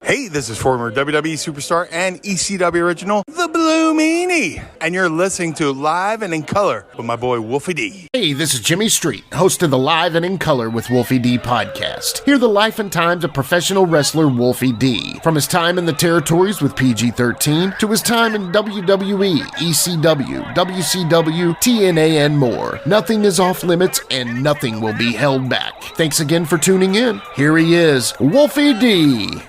Hey, this is former WWE superstar and ECW original, the Blue Meanie, and you're listening to Live and in Color with my boy Wolfie D. Hey, this is Jimmy Street, host of the Live and in Color with Wolfie D podcast. Hear the life and times of professional wrestler Wolfie D, from his time in the territories with PG-13 to his time in WWE, ECW, WCW, TNA, and more. Nothing is off limits and nothing will be held back. Thanks again for tuning in. Here he is, Wolfie D.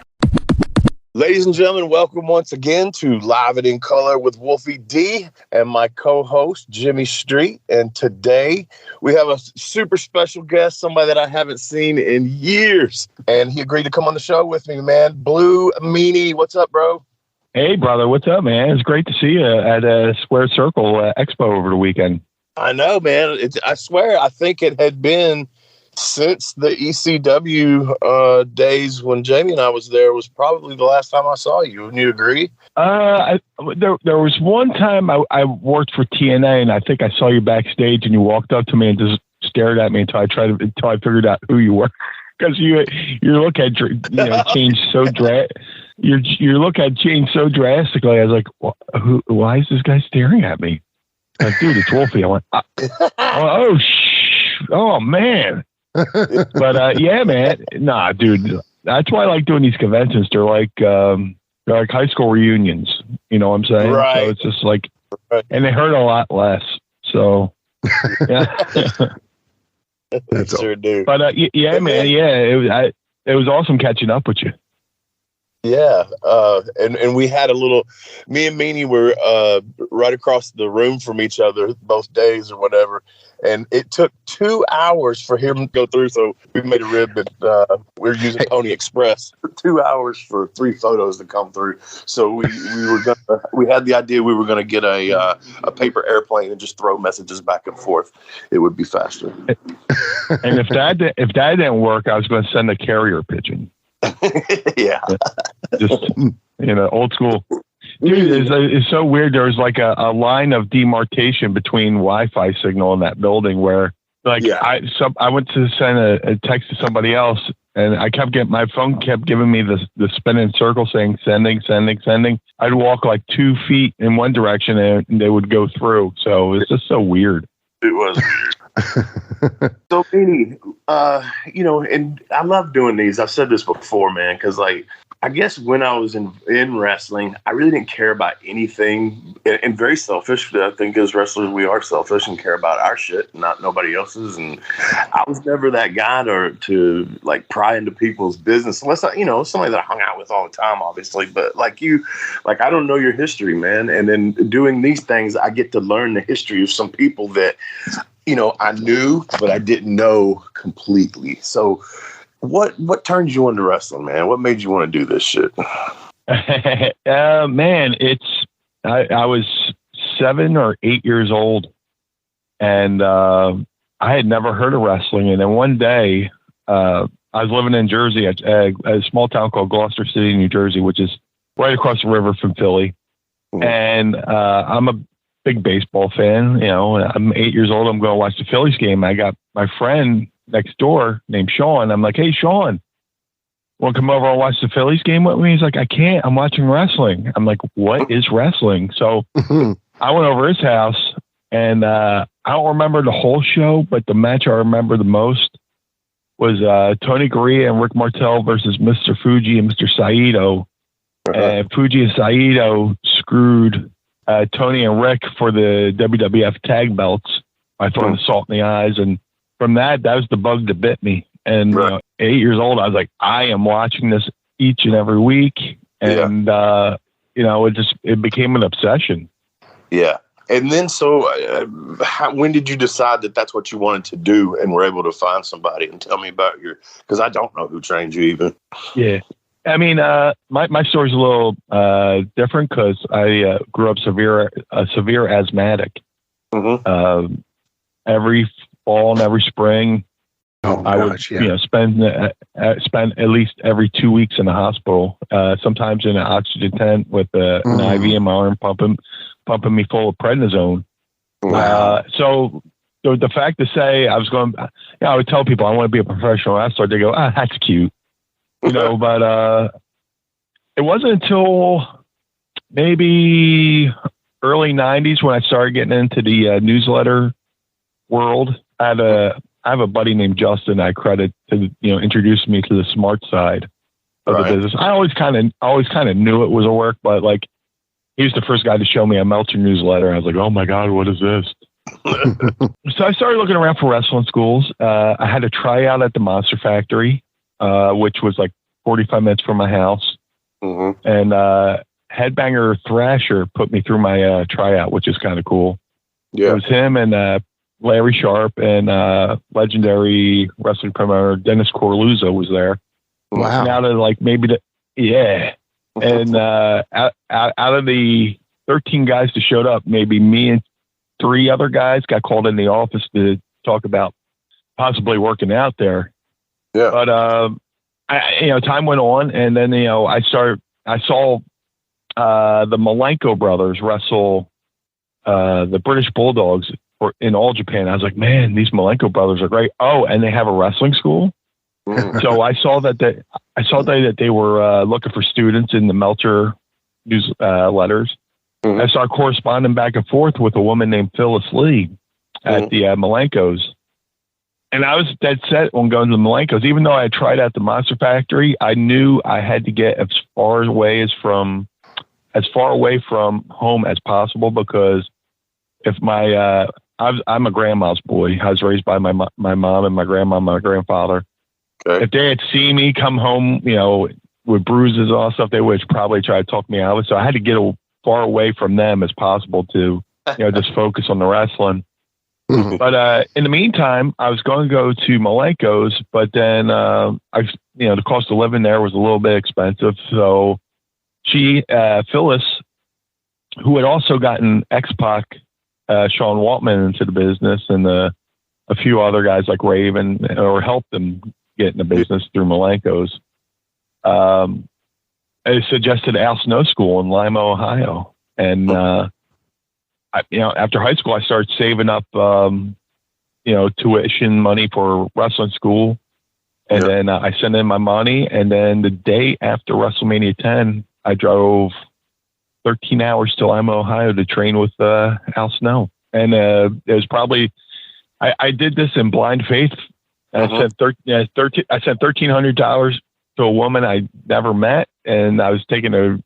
Ladies and gentlemen, welcome once again to Live and in Color with Wolfie D and my co-host, Jimmy Street. And today we have a super special guest, somebody that I haven't seen in years. And he agreed to come on the show with me, man. Blue Meanie, what's up, bro? Hey, brother, what's up, man? It's great to see you at a Square Circle Expo over the weekend. I know, man. I swear, I think it had been since the ECW days when Jamie and I was there was probably the last time I saw you. Wouldn't you agree? There was one time I worked for TNA, and I think I saw you backstage, and you walked up to me and just stared at me until I figured out who you were. Because your look had changed so your look had changed so drastically. I was like, why is this guy staring at me? I'm like, dude, it's Wolfie. I went, oh man. But yeah, man, nah, dude. That's why I like doing these conventions. They're like high school reunions. You know what I'm saying? Right. So it's just like, and they hurt a lot less. So yeah, That's sure do. But yeah, man, yeah, it was awesome catching up with you. Yeah, and we had me and Meanie were right across the room from each other both days or whatever, and it took 2 hours for him to go through, so we made a rib that we were using Pony Express. 2 hours for 3 photos to come through, so we had the idea we were gonna get a paper airplane and just throw messages back and forth. It would be faster. And if that didn't work, I was going to send a carrier pigeon. Yeah. Just, old school. Dude, it's so weird. There's like a line of demarcation between Wi-Fi signal in that building where, like, yeah. I went to send a text to somebody else, and my phone kept giving me the spinning circle saying sending. I'd walk like 2 feet in one direction, and they would go through. So it's just so weird. It was weird. So, Meanie, and I love doing these. I've said this before, man, because, like, I guess when I was in wrestling, I really didn't care about anything, and very selfish. I think as wrestlers, we are selfish and care about our shit, not nobody else's. And I was never that guy to like pry into people's business, unless somebody that I hung out with all the time, obviously. But like you, like, I don't know your history, man. And then doing these things, I get to learn the history of some people that, I knew, but I didn't know completely. So what turned you into wrestling, man? What made you want to do this shit? Man, I was 7 or 8 years old, and I had never heard of wrestling. And then one day, I was living in Jersey, at a small town called Gloucester City, New Jersey, which is right across the river from Philly. Mm-hmm. And I'm a big baseball fan. I'm 8 years old. I'm going to watch the Phillies game. I got my friend next door named Sean. I'm like, hey, Sean, want to come over and watch the Phillies game with me? He's like, I can't. I'm watching wrestling. I'm like, what is wrestling? So I went over his house, and I don't remember the whole show, but the match I remember the most was Tony Gurria and Rick Martel versus Mr. Fuji and Mr. Saito. And Fuji and Saito screwed Tony and Rick for the WWF tag belts by throwing the salt in the eyes. And from that was the bug that bit me. And 8 years old, I was like, I am watching this each and every week. And, it became an obsession. Yeah. And then, so when did you decide that that's what you wanted to do and were able to find somebody? And tell me about because I don't know who trained you even. Yeah. I mean, my story's a little different because I grew up severe asthmatic. Mm-hmm. Every fall and every spring, I would spend at least every 2 weeks in the hospital. Sometimes in an oxygen tent with an IV in my arm, pumping me full of prednisone. Wow. So the fact to say I was going, I would tell people I want to be a professional wrestler. They go, that's cute. But it wasn't until maybe early 90s when I started getting into the newsletter world. I have a buddy named Justin I credit to, introduced me to the smart side of the business. I always kind of knew it was a work, but like he was the first guy to show me a Meltzer newsletter. I was like, oh my God, what is this? So I started looking around for wrestling schools. I had a tryout at the Monster Factory, which was like 45 minutes from my house. Mm-hmm. And Headbanger Thrasher put me through my tryout, which is kind of cool. Yeah. It was him and Larry Sharp and legendary wrestling promoter Dennis Corluzzo was there. Wow. And out of like and out of the 13 guys that showed up, maybe me and 3 other guys got called in the office to talk about possibly working out there. Yeah. But time went on, and then I saw the Malenko brothers wrestle the British Bulldogs in All Japan. I was like, man, these Malenko brothers are great. Oh, and they have a wrestling school. So I saw that they were looking for students in the Meltzer news letters. Mm-hmm. I started corresponding back and forth with a woman named Phyllis Lee at the Malenkos. And I was dead set on going to the Malenkos. Even though I had tried out the Monster Factory, I knew I had to get as far away from home as possible, because if I'm a grandma's boy. I was raised by my mom and my grandma, my grandfather. Okay. If they had seen me come home, with bruises and all stuff, they would probably try to talk me out of it. So I had to get far away from them as possible to, just focus on the wrestling. Mm-hmm. But in the meantime, I was going to go to Malenko's, but then the cost of living there was a little bit expensive. So Phyllis, who had also gotten X-Pac, Sean Waltman into the business, and a few other guys like Raven, or helped them get in the business through Malenko's. I suggested Al Snow School in Lima, Ohio. And, after high school, I started saving up, tuition money for wrestling school. And then I sent in my money. And then the day after WrestleMania 10, I drove 13 hours to Lima, Ohio to train with Al Snow. And it was probably, I did this in blind faith. I sent $1,300 to a woman I never met, and I was taking a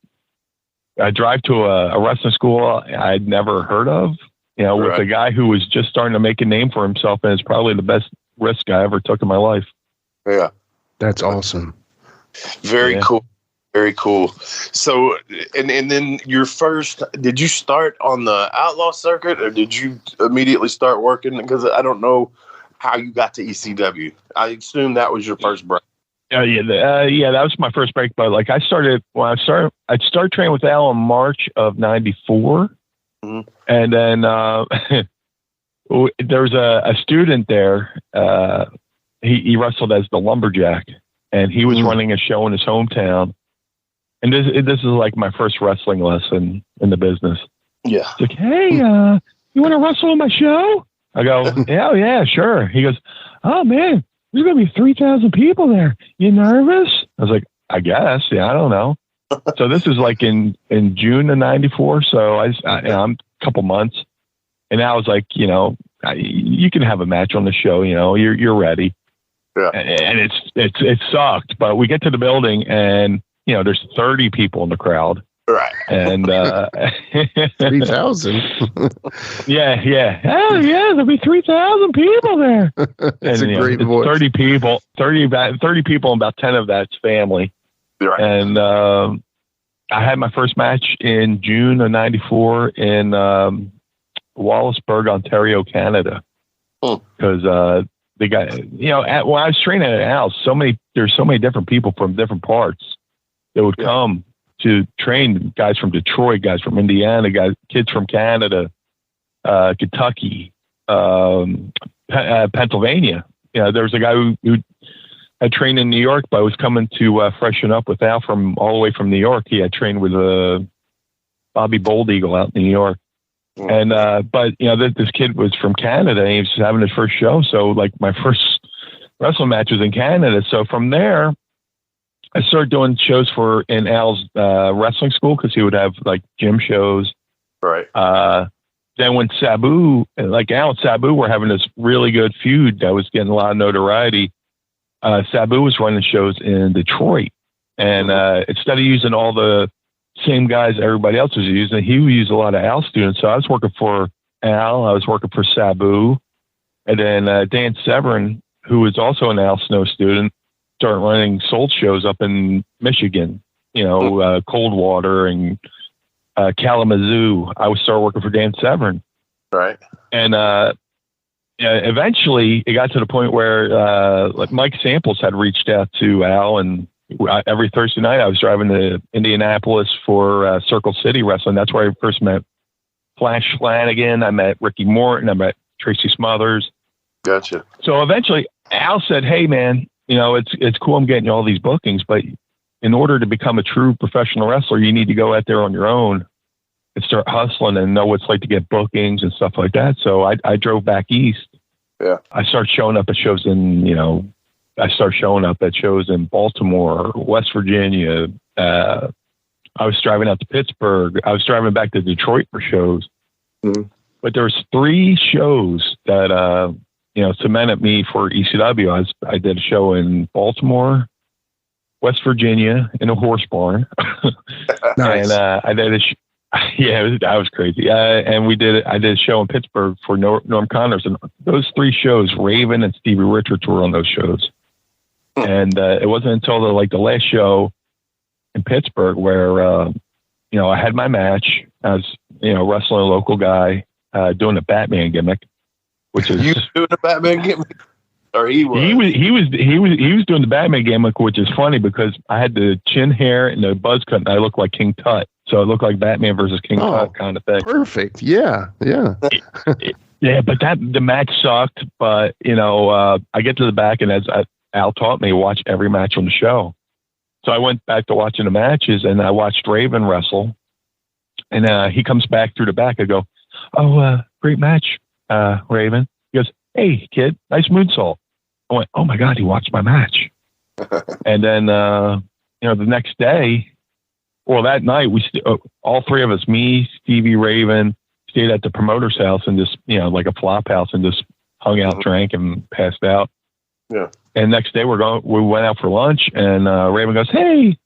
drive to a wrestling school I'd never heard of, with a guy who was just starting to make a name for himself, and it's probably the best risk I ever took in my life. Yeah, that's awesome. Very cool. Very cool. So, and then did you start on the Outlaw circuit, or did you immediately start working? Because I don't know how you got to ECW. I assume that was your first break. That was my first break. But like I started training with Al in March of '94, and then there was a student there. He wrestled as the Lumberjack, and he was running a show in his hometown. And this is like my first wrestling lesson in the business. Yeah. It's like, hey, you want to wrestle on my show? I go, yeah, sure. He goes, oh man, there's going to be 3,000 people there. You nervous? I was like, I guess. Yeah, I don't know. So this is like in June of '94. So I'm a couple months. And I was like, you can have a match on the show. You're ready. Yeah. And it sucked. But we get to the building and, there's 30 people in the crowd. Right. And 3,000. Yeah. Oh yeah, there'll be 3,000 people there. That's and, a great voice. 30 people, and about 10 of that's family. Right. And I had my first match in June of '94 in Wallaceburg, Ontario, Canada. Because the guy, when I was training at Al's, there's so many different people from different parts that would come to train, guys from Detroit, guys from Indiana, kids from Canada, Kentucky, Pennsylvania. There was a guy who had trained in New York, but was coming to freshen up with Al from all the way from New York. He had trained with Bobby Bold Eagle out in New York. And, but this kid was from Canada, and he was having his first show. So like my first wrestling match was in Canada. So from there, I started doing shows in Al's wrestling school because he would have like gym shows. Right. Then when Sabu, like Al and Sabu were having this really good feud that was getting a lot of notoriety, Sabu was running shows in Detroit. And instead of using all the same guys everybody else was using, he would use a lot of Al students. So I was working for Al, I was working for Sabu. And then Dan Severin, who was also an Al Snow student, started running Soul shows up in Michigan, Coldwater and Kalamazoo. I started working for Dan Severin. Right. And eventually it got to the point where like Mike Samples had reached out to Al, and every Thursday night I was driving to Indianapolis for Circle City Wrestling. That's where I first met Flash Flanagan. I met Ricky Morton. I met Tracy Smothers. Gotcha. So eventually Al said, "Hey man, it's cool I'm getting you all these bookings, but in order to become a true professional wrestler, you need to go out there on your own and start hustling and know what it's like to get bookings and stuff like that." So I drove back east. Yeah. I started showing up at shows in Baltimore, West Virginia. I was driving out to Pittsburgh. I was driving back to Detroit for shows. Mm-hmm. But there was 3 shows that, cemented me for ECW. I did a show in Baltimore, West Virginia, in a horse barn. Nice. And I did that was crazy. And I did a show in Pittsburgh for Norm Connors. And those 3 shows, Raven and Stevie Richards were on those shows. And it wasn't until the last show in Pittsburgh where, I had my match. I was, wrestling a local guy, doing a Batman gimmick, which is you doing a Batman gimmick, or he was doing the Batman gimmick, which is funny because I had the chin hair and the buzz cut, and I looked like King Tut, so it looked like Batman versus King Tut kind of thing. Perfect. Yeah. Yeah, but the match sucked. But I get to the back, and as Al taught me, watch every match on the show. So I went back to watching the matches, and I watched Raven wrestle. And he comes back through the back. I go, "Oh, great match, Raven." He goes, "Hey, kid, nice moonsault." I went, "Oh my God, he watched my match." And then, the next day, that night, we all 3 of us, me, Stevie, Raven, stayed at the promoter's house and just, like a flop house, and just hung out, drank, and passed out. Yeah. And next day we went out for lunch, and Raven goes, "Hey,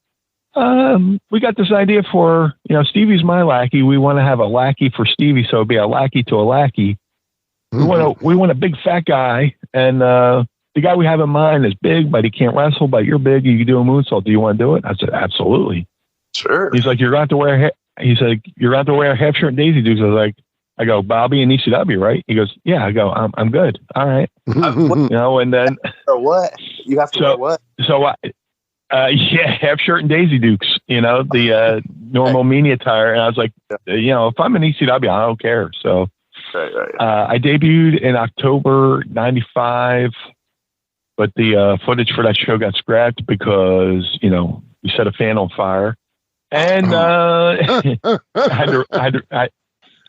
we got this idea for, Stevie's my lackey. We want to have a lackey for Stevie. So it'd be a lackey to a lackey. Mm-hmm. We want a big fat guy. And, the guy we have in mind is big, but he can't wrestle, but you're big. You can do a moonsault. Do you want to do it?" I said, "Absolutely." Sure. He's like, "You're going to have to wear a half shirt and Daisy Dukes." I go, "Bobby and ECW, right?" He goes, "Yeah." I go, I'm good. All right. And then. Or what? You have to wear what? So half shirt and Daisy Dukes, the normal meanie attire. And I was like, if I'm in ECW, I don't care. So right. I debuted in October 95, but the footage for that show got scrapped because, we set a fan on fire. And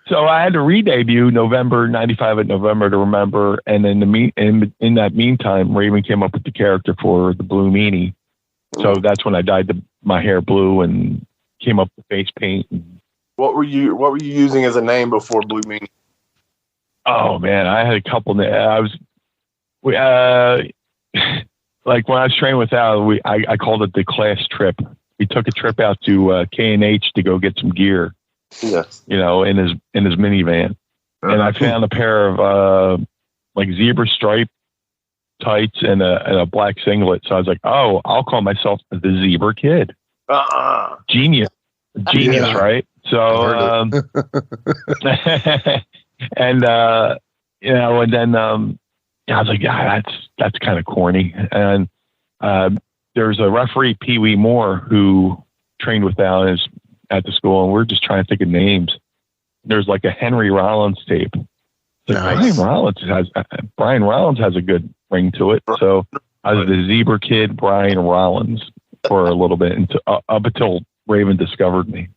so I had to re-debut November 95 at November to Remember. And then in that meantime, Raven came up with the character for the Blue Meanie. So that's when I dyed my hair blue and came up with face paint. What were you using as a name before Blue Meanie? Oh man, I had a couple. Like when I was training with Al, I called it the class trip. We took a trip out to K&H to go get some gear. Yes. In his minivan, and I found a pair of like zebra stripe tights and a black singlet. So I was like, "Oh, I'll call myself the Zebra Kid." Genius, yeah. Right? So, and then I was like, "Yeah, that's kind of corny." And there's a referee, Pee Wee Moore, who trained with Al at the school, and we're just trying to think of names. There's like a Henry Rollins tape. Nice. Brian Rollins has a good ring to it. So I was the Zebra Kid, Brian Rollins, for a little bit up until Raven discovered me.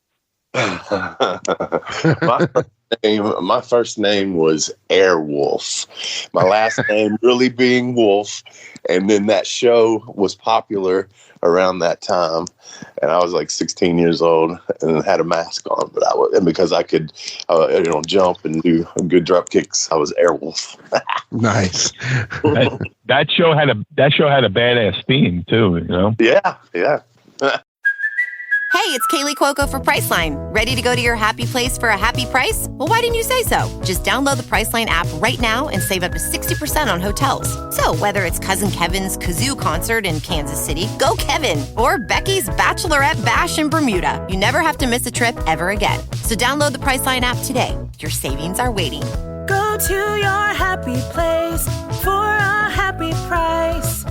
My first name was Airwolf. My last name really being Wolf. And then that show was popular around that time, and I was like 16 years old and had a mask on. But and because I could, jump and do good drop kicks, I was Airwolf. Nice. That show had a badass theme too. Yeah. Hey, it's Kaylee Cuoco for Priceline. Ready to go to your happy place for a happy price? Well, why didn't you say so? Just download the Priceline app right now and save up to 60% on hotels. So whether it's Cousin Kevin's Kazoo Concert in Kansas City, go Kevin, or Becky's Bachelorette Bash in Bermuda, you never have to miss a trip ever again. So download the Priceline app today. Your savings are waiting. Go to your happy place for a happy price.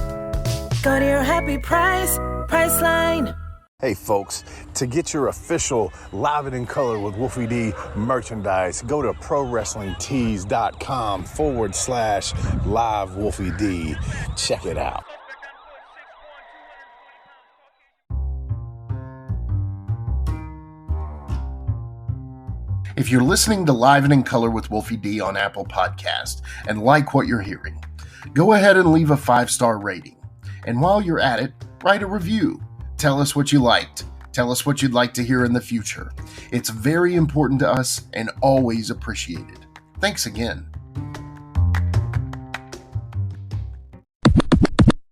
Go to your happy price, Priceline. Hey folks, to get your official Live and in Color with Wolfie D merchandise, go to prowrestlingtees.com/live Wolfie D. Check it out. If you're listening to Live and in Color with Wolfie D on Apple Podcast and like what you're hearing, go ahead and leave a 5-star rating. And while you're at it, write a review. Tell us what you liked. Tell us what you'd like to hear in the future. It's very important to us and always appreciated. Thanks again.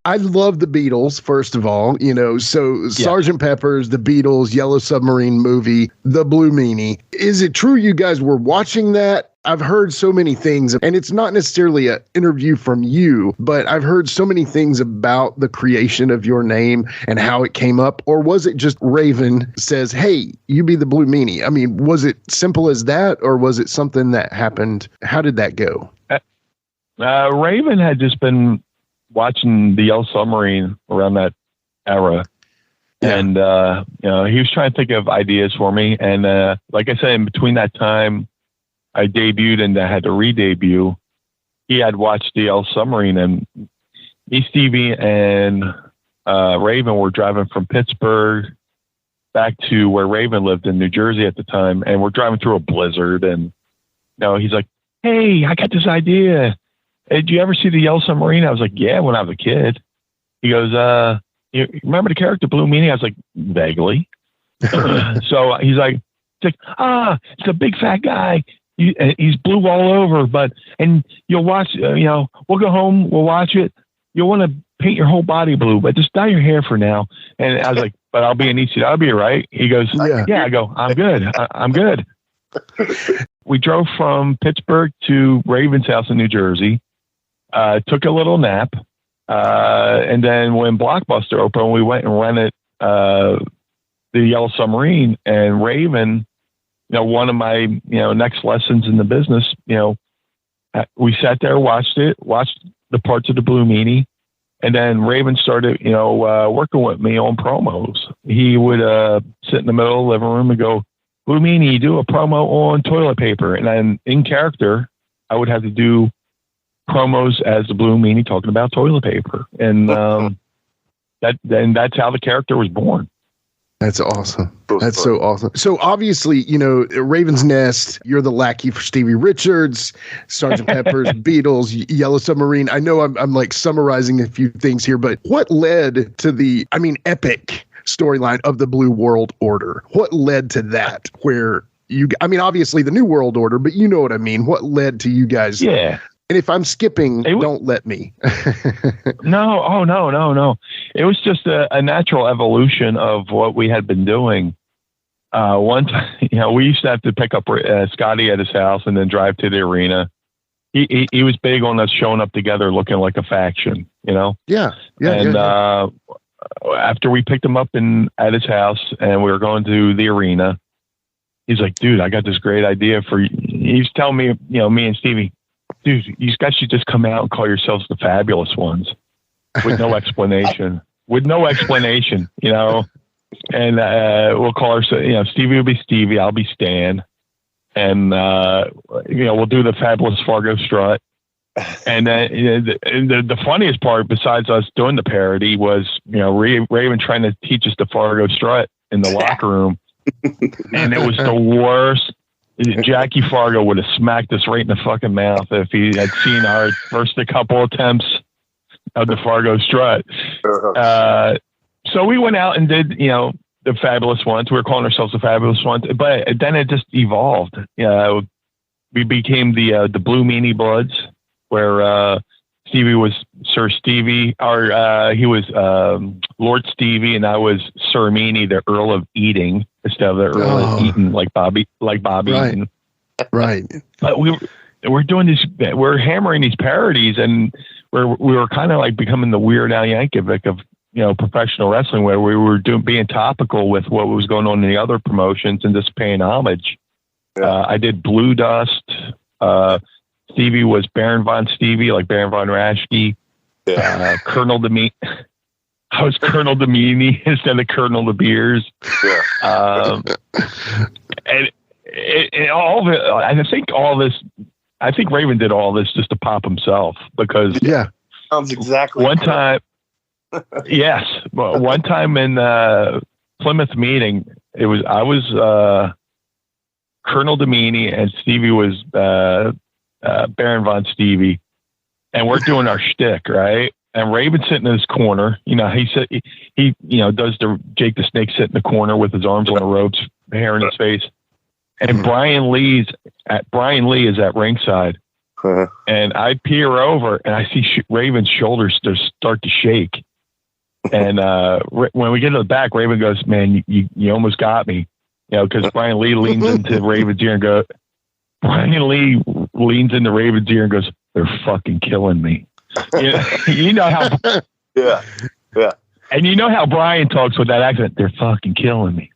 I love the Beatles, first of all, Sgt. Pepper's, the Beatles, Yellow Submarine movie, the Blue Meanie. Is it true you guys were watching that? I've heard so many things, and it's not necessarily an interview from you, but I've heard so many things about the creation of your name and how it came up. Or was it just Raven says, hey, you be the Blue Meanie? I mean, was it simple as that, or was it something that happened? How did that go? Raven had just been watching the Yellow Submarine around that era. Yeah. And, he was trying to think of ideas for me. And like I said, in between that time, I debuted and I had to re-debut. He had watched the Yellow Submarine, and me, Stevie, and Raven were driving from Pittsburgh back to where Raven lived in New Jersey at the time. And we're driving through a blizzard, and he's like, hey, I got this idea. Hey, did you ever see the Yellow Submarine? I was like, yeah, when I was a kid. He goes, you remember the character Blue Meanie? I was like, vaguely. So he's like, it's a big fat guy. He's blue all over, and you'll watch, we'll go home, we'll watch it. You'll want to paint your whole body blue, but just dye your hair for now. And I was like, but I'll be an ECW, right? He goes, yeah. I go, I'm good. I'm good. We drove from Pittsburgh to Raven's house in New Jersey, took a little nap. And then when Blockbuster opened, we went and rented the Yellow Submarine, and Raven, one of my, next lessons in the business, we sat there, watched the parts of the Blue Meanie. And then Raven started, working with me on promos. He would sit in the middle of the living room and go, Blue Meanie, do a promo on toilet paper. And then in character, I would have to do promos as the Blue Meanie talking about toilet paper. And that's how the character was born. That's awesome. That's so awesome. So obviously, Raven's Nest, you're the lackey for Stevie Richards, Sgt. Pepper's, Beatles, Yellow Submarine. I know I'm like summarizing a few things here, but what led to the, epic storyline of the Blue World Order? What led to that where obviously the New World Order, but you know what I mean? What led to you guys? Yeah. And if I'm skipping, don't let me. No. Oh, no. It was just a natural evolution of what we had been doing. One time, we used to have to pick up Scotty at his house and then drive to the arena. He was big on us showing up together looking like a faction, Yeah. And after we picked him up at his house and we were going to the arena, he's like, dude, I got this great idea for you. He's telling me, me and Stevie, dude, you guys should just come out and call yourselves the Fabulous Ones with no explanation. And we'll call ourselves, Stevie will be Stevie, I'll be Stan. And, we'll do the Fabulous Fargo Strut. And then the funniest part, besides us doing the parody, was, Raven trying to teach us the Fargo Strut in the locker room. And it was the worst. Jackie Fargo would have smacked us right in the fucking mouth if he had seen our first couple attempts of the Fargo Strut. So we went out and did, the Fabulous Ones. We were calling ourselves the Fabulous Ones, but then it just evolved. We became the Blue Meanie Bloods, where Stevie was Sir Stevie, or he was Lord Stevie, and I was Sir Meanie, the Earl of Eating, instead of the Earl of Eaton, like Bobby Eaton. Right. But we're doing this. We're hammering these parodies, and we were kind of like becoming the Weird Al Yankovic of professional wrestling, where we were being topical with what was going on in the other promotions and just paying homage. I did Blue Dust. Stevie was Baron Von Stevie, like Baron Von Raschke. Colonel Demeanie. I was Colonel Demeanie instead of Colonel De Beers. And all of it, I think Raven did all this just to pop himself, because sounds exactly one time. Yes, well, one time in Plymouth meeting, I was Colonel Demeanie and Stevie was Baron Von Stevie, and we're doing our shtick, right? And Raven's sitting in his corner. He said he does the Jake the Snake sit in the corner with his arms on the ropes, hair in his face. And Brian Lee is at ringside, and I peer over and I see Raven's shoulders start to shake. And when we get to the back, Raven goes, "Man, you almost got me," because Brian Lee leans into Raven's ear and goes, "They're fucking killing me." You know how, yeah. And you know how Brian talks with that accent. They're fucking killing me.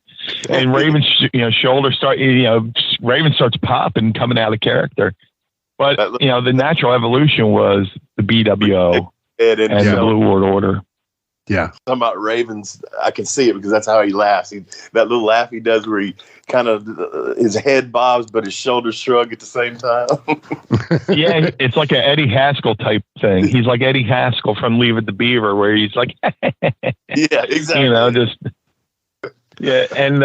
And Raven's, shoulders start, Raven starts popping, coming out of character. But the natural evolution was the B.W.O. and the Blue World Order. Yeah. Talking about Ravens, I can see it because that's how he laughs. That little laugh he does where he kind of, his head bobs, but his shoulders shrug at the same time. Yeah, it's like an Eddie Haskell type thing. He's like Eddie Haskell from Leave It to Beaver, where he's like, yeah, exactly. Yeah. And,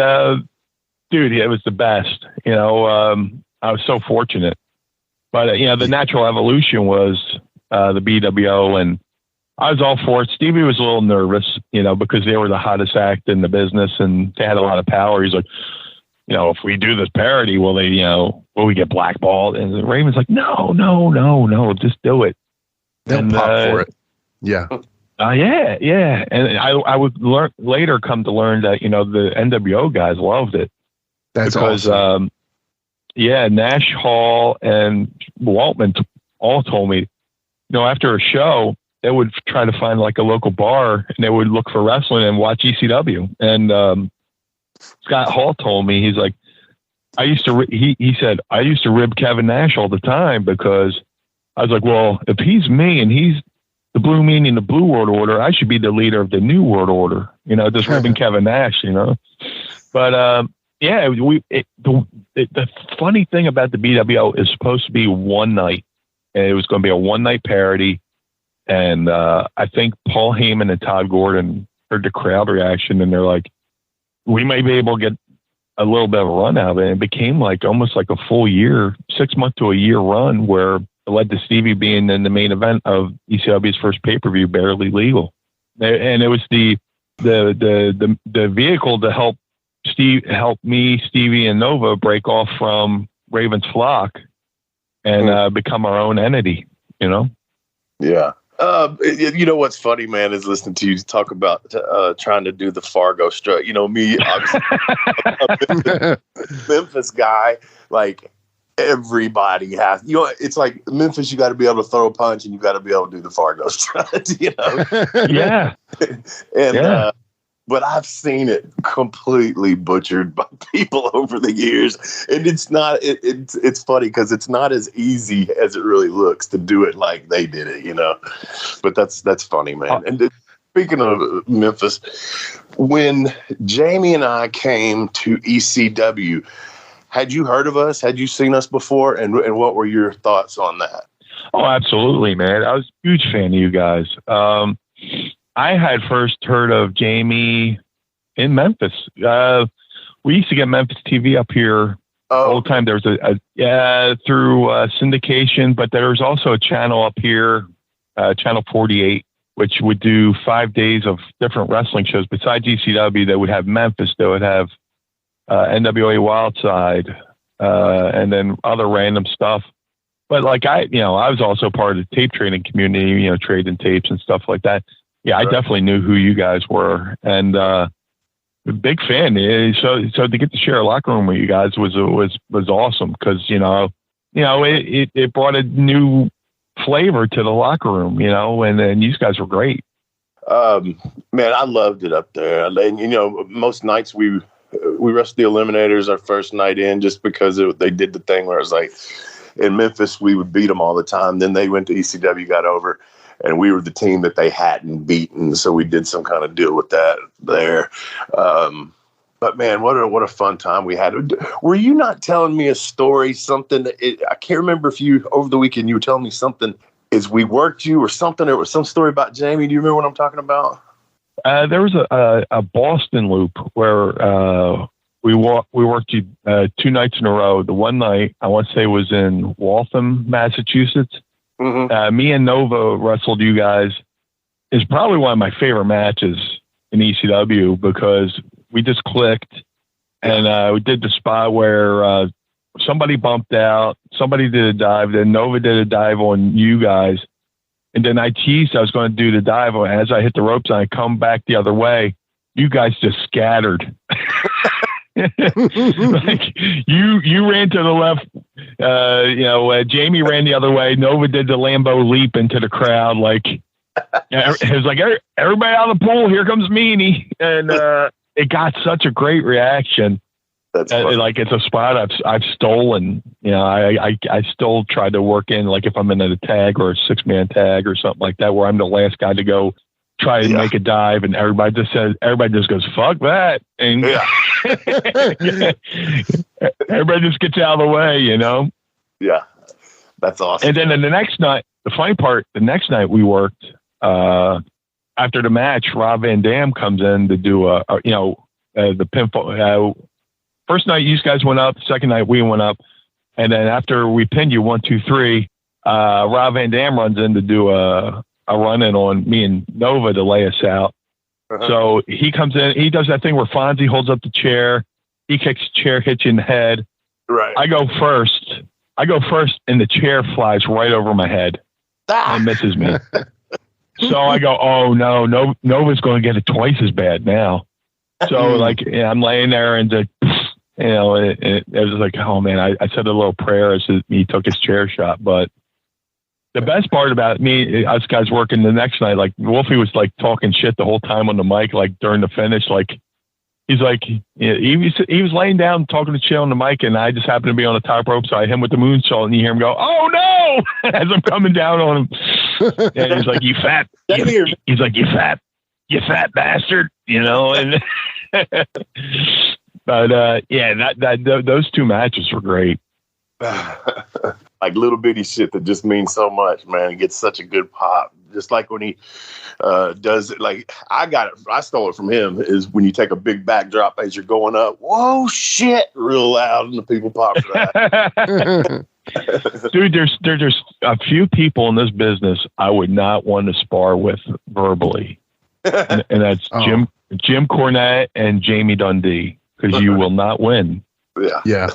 dude, it was the best. I was so fortunate. But, the natural evolution was the B.W.O. and I was all for it. Stevie was a little nervous, because they were the hottest act in the business and they had a lot of power. He's like, if we do this parody, will we get blackballed? And Raven's like, no, just do it. They'll pop for it. Yeah. Yeah. And I would later come to learn that, the NWO guys loved it. That's because, awesome. Nash, Hall, and Waltman all told me, after a show, they would try to find like a local bar and they would look for wrestling and watch ECW. And Scott Hall told me, he's like, he said, I used to rib Kevin Nash all the time because I was like, well, if he's me and he's the Blue Meanie and the Blue World Order, I should be the leader of the New World Order, just ribbing Kevin Nash, But the funny thing about the B.W.O. is supposed to be one night. And it was going to be a one-night parody. And I think Paul Heyman and Todd Gordon heard the crowd reaction, and they're like, we may be able to get a little bit of a run out of it. And it became like almost like a full year, 6 month to a year run, where it led to Stevie being in the main event of ECW's first pay-per-view, Barely Legal. And it was the vehicle to help me, Stevie, and Nova break off from Raven's flock and become our own entity, Yeah. What's funny, man, is listening to you talk about trying to do the Fargo strut. Me, obviously, a Memphis guy, like everybody has. It's like Memphis, you got to be able to throw a punch and you got to be able to do the Fargo strut. Yeah. And but I've seen it completely butchered by people over the years, and it's not. It's funny because it's not as easy as it really looks to do it like they did it, But that's funny, man. And speaking of Memphis, when Jamie and I came to ECW, had you heard of us? Had you seen us before? And what were your thoughts on that? Oh, absolutely, man. I was a huge fan of you guys. I had first heard of Jamie in Memphis. We used to get Memphis TV up here all the time. There was through syndication, but there was also a channel up here, Channel 48, which would do 5 days of different wrestling shows. Besides ECW, they would have Memphis, they would have NWA Wildside, and then other random stuff. But like I was also part of the tape trading community, trading tapes and stuff like that. Yeah, I definitely knew who you guys were, and big fan. So to get to share a locker room with you guys was awesome, because it brought a new flavor to the locker room, and you guys were great. Man, I loved it up there. And, most nights we wrestled the Eliminators our first night in, just because they did the thing where it was like, in Memphis, we would beat them all the time. Then they went to ECW, got over, and we were the team that they hadn't beaten. So we did some kind of deal with that there. But man, what a fun time we had. Were you not telling me a story, something? I can't remember if over the weekend, you were telling me something. Is we worked you or something? There was some story about Jamie. Do you remember what I'm talking about? There was a Boston loop where we worked you 2 nights in a row. The one night, I want to say, was in Waltham, Massachusetts. Mm-hmm. Me and Nova wrestled you guys. It's probably one of my favorite matches in ECW, because we just clicked, and we did the spot where somebody bumped out, somebody did a dive, then Nova did a dive on you guys, and then I teased I was going to do the dive. As I hit the ropes and I come back the other way, you guys just scattered. Like you ran to the left, Jamie ran the other way. Nova did the Lambo leap into the crowd. Like, it was like, everybody out of the pool, here comes Meanie. And it got such a great reaction. That's like, it's a spot I've stolen. I still try to work in, like, if I'm in a tag or a 6-man tag or something like that, where I'm the last guy to go try and make a dive, and everybody just goes, fuck that. And everybody just gets out of the way, Yeah. That's awesome. And then the next night, the funny part, the next night we worked, after the match, Rob Van Dam comes in to do the pinfall. First night you guys went up, second night we went up. And then after we pinned you 1, 2, 3, Rob Van Dam runs in to do a run-in on me and Nova to lay us out. Uh-huh. So he comes in, he does that thing where Fonzie holds up the chair, he kicks the chair, hits you in the head. Right. I go first, and the chair flies right over my head and misses me. So I go, oh no, Nova's going to get it twice as bad now. So I'm laying there, and it was like, oh man, I said a little prayer as he took his chair shot. But the best part about us guys working the next night, like Wolfie was like talking shit the whole time on the mic, like during the finish, like he's like, he was laying down talking to shit on the mic, and I just happened to be on the top rope, so I hit him with the moonsault, and you hear him go, oh no, as I'm coming down on him. And he's like, you fat bastard, and but those 2 matches were great. Like little bitty shit that just means so much, man. It gets such a good pop. Just like when he does it, like I stole it from him, is when you take a big backdrop as you're going up, whoa shit, real loud, and the people pop for that. Dude, there's a few people in this business I would not want to spar with verbally. And that's Jim Cornette and Jamie Dundee, because you will not win. Yeah.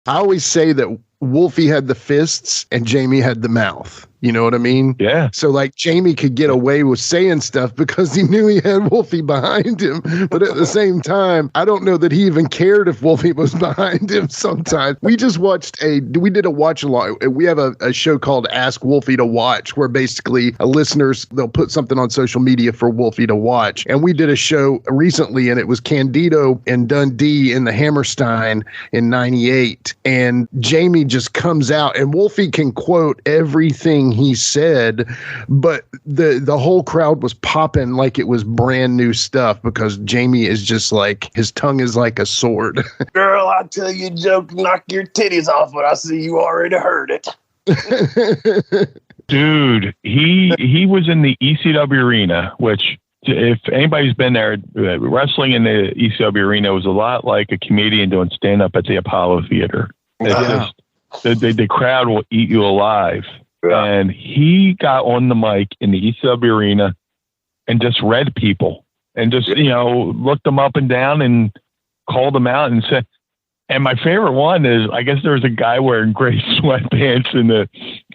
I always say that Wolfie had the fists and Jamie had the mouth. You know what I mean? Yeah. So like Jamie could get away with saying stuff because he knew he had Wolfie behind him. But at the same time, I don't know that he even cared if Wolfie was behind him sometimes. We just we did a watch along. We have a show called Ask Wolfie to Watch, where basically listeners, they'll put something on social media for Wolfie to watch. And we did a show recently, and it was Candido and Dundee in the Hammerstein in 98. And Jamie just comes out, and Wolfie can quote everything he said, but the whole crowd was popping like it was brand new stuff, because Jamie is just like, his tongue is like a sword. Girl, I'll tell you a joke, knock your titties off, but I see you already heard it. Dude, he was in the ECW arena, which, if anybody's been there, wrestling in the ECW arena was a lot like a comedian doing stand-up at the Apollo Theater. It's just, the crowd will eat you alive. Yeah. And he got on the mic in the ECW arena and just read people and just, looked them up and down and called them out and said, and my favorite one is, I guess there was a guy wearing gray sweatpants and a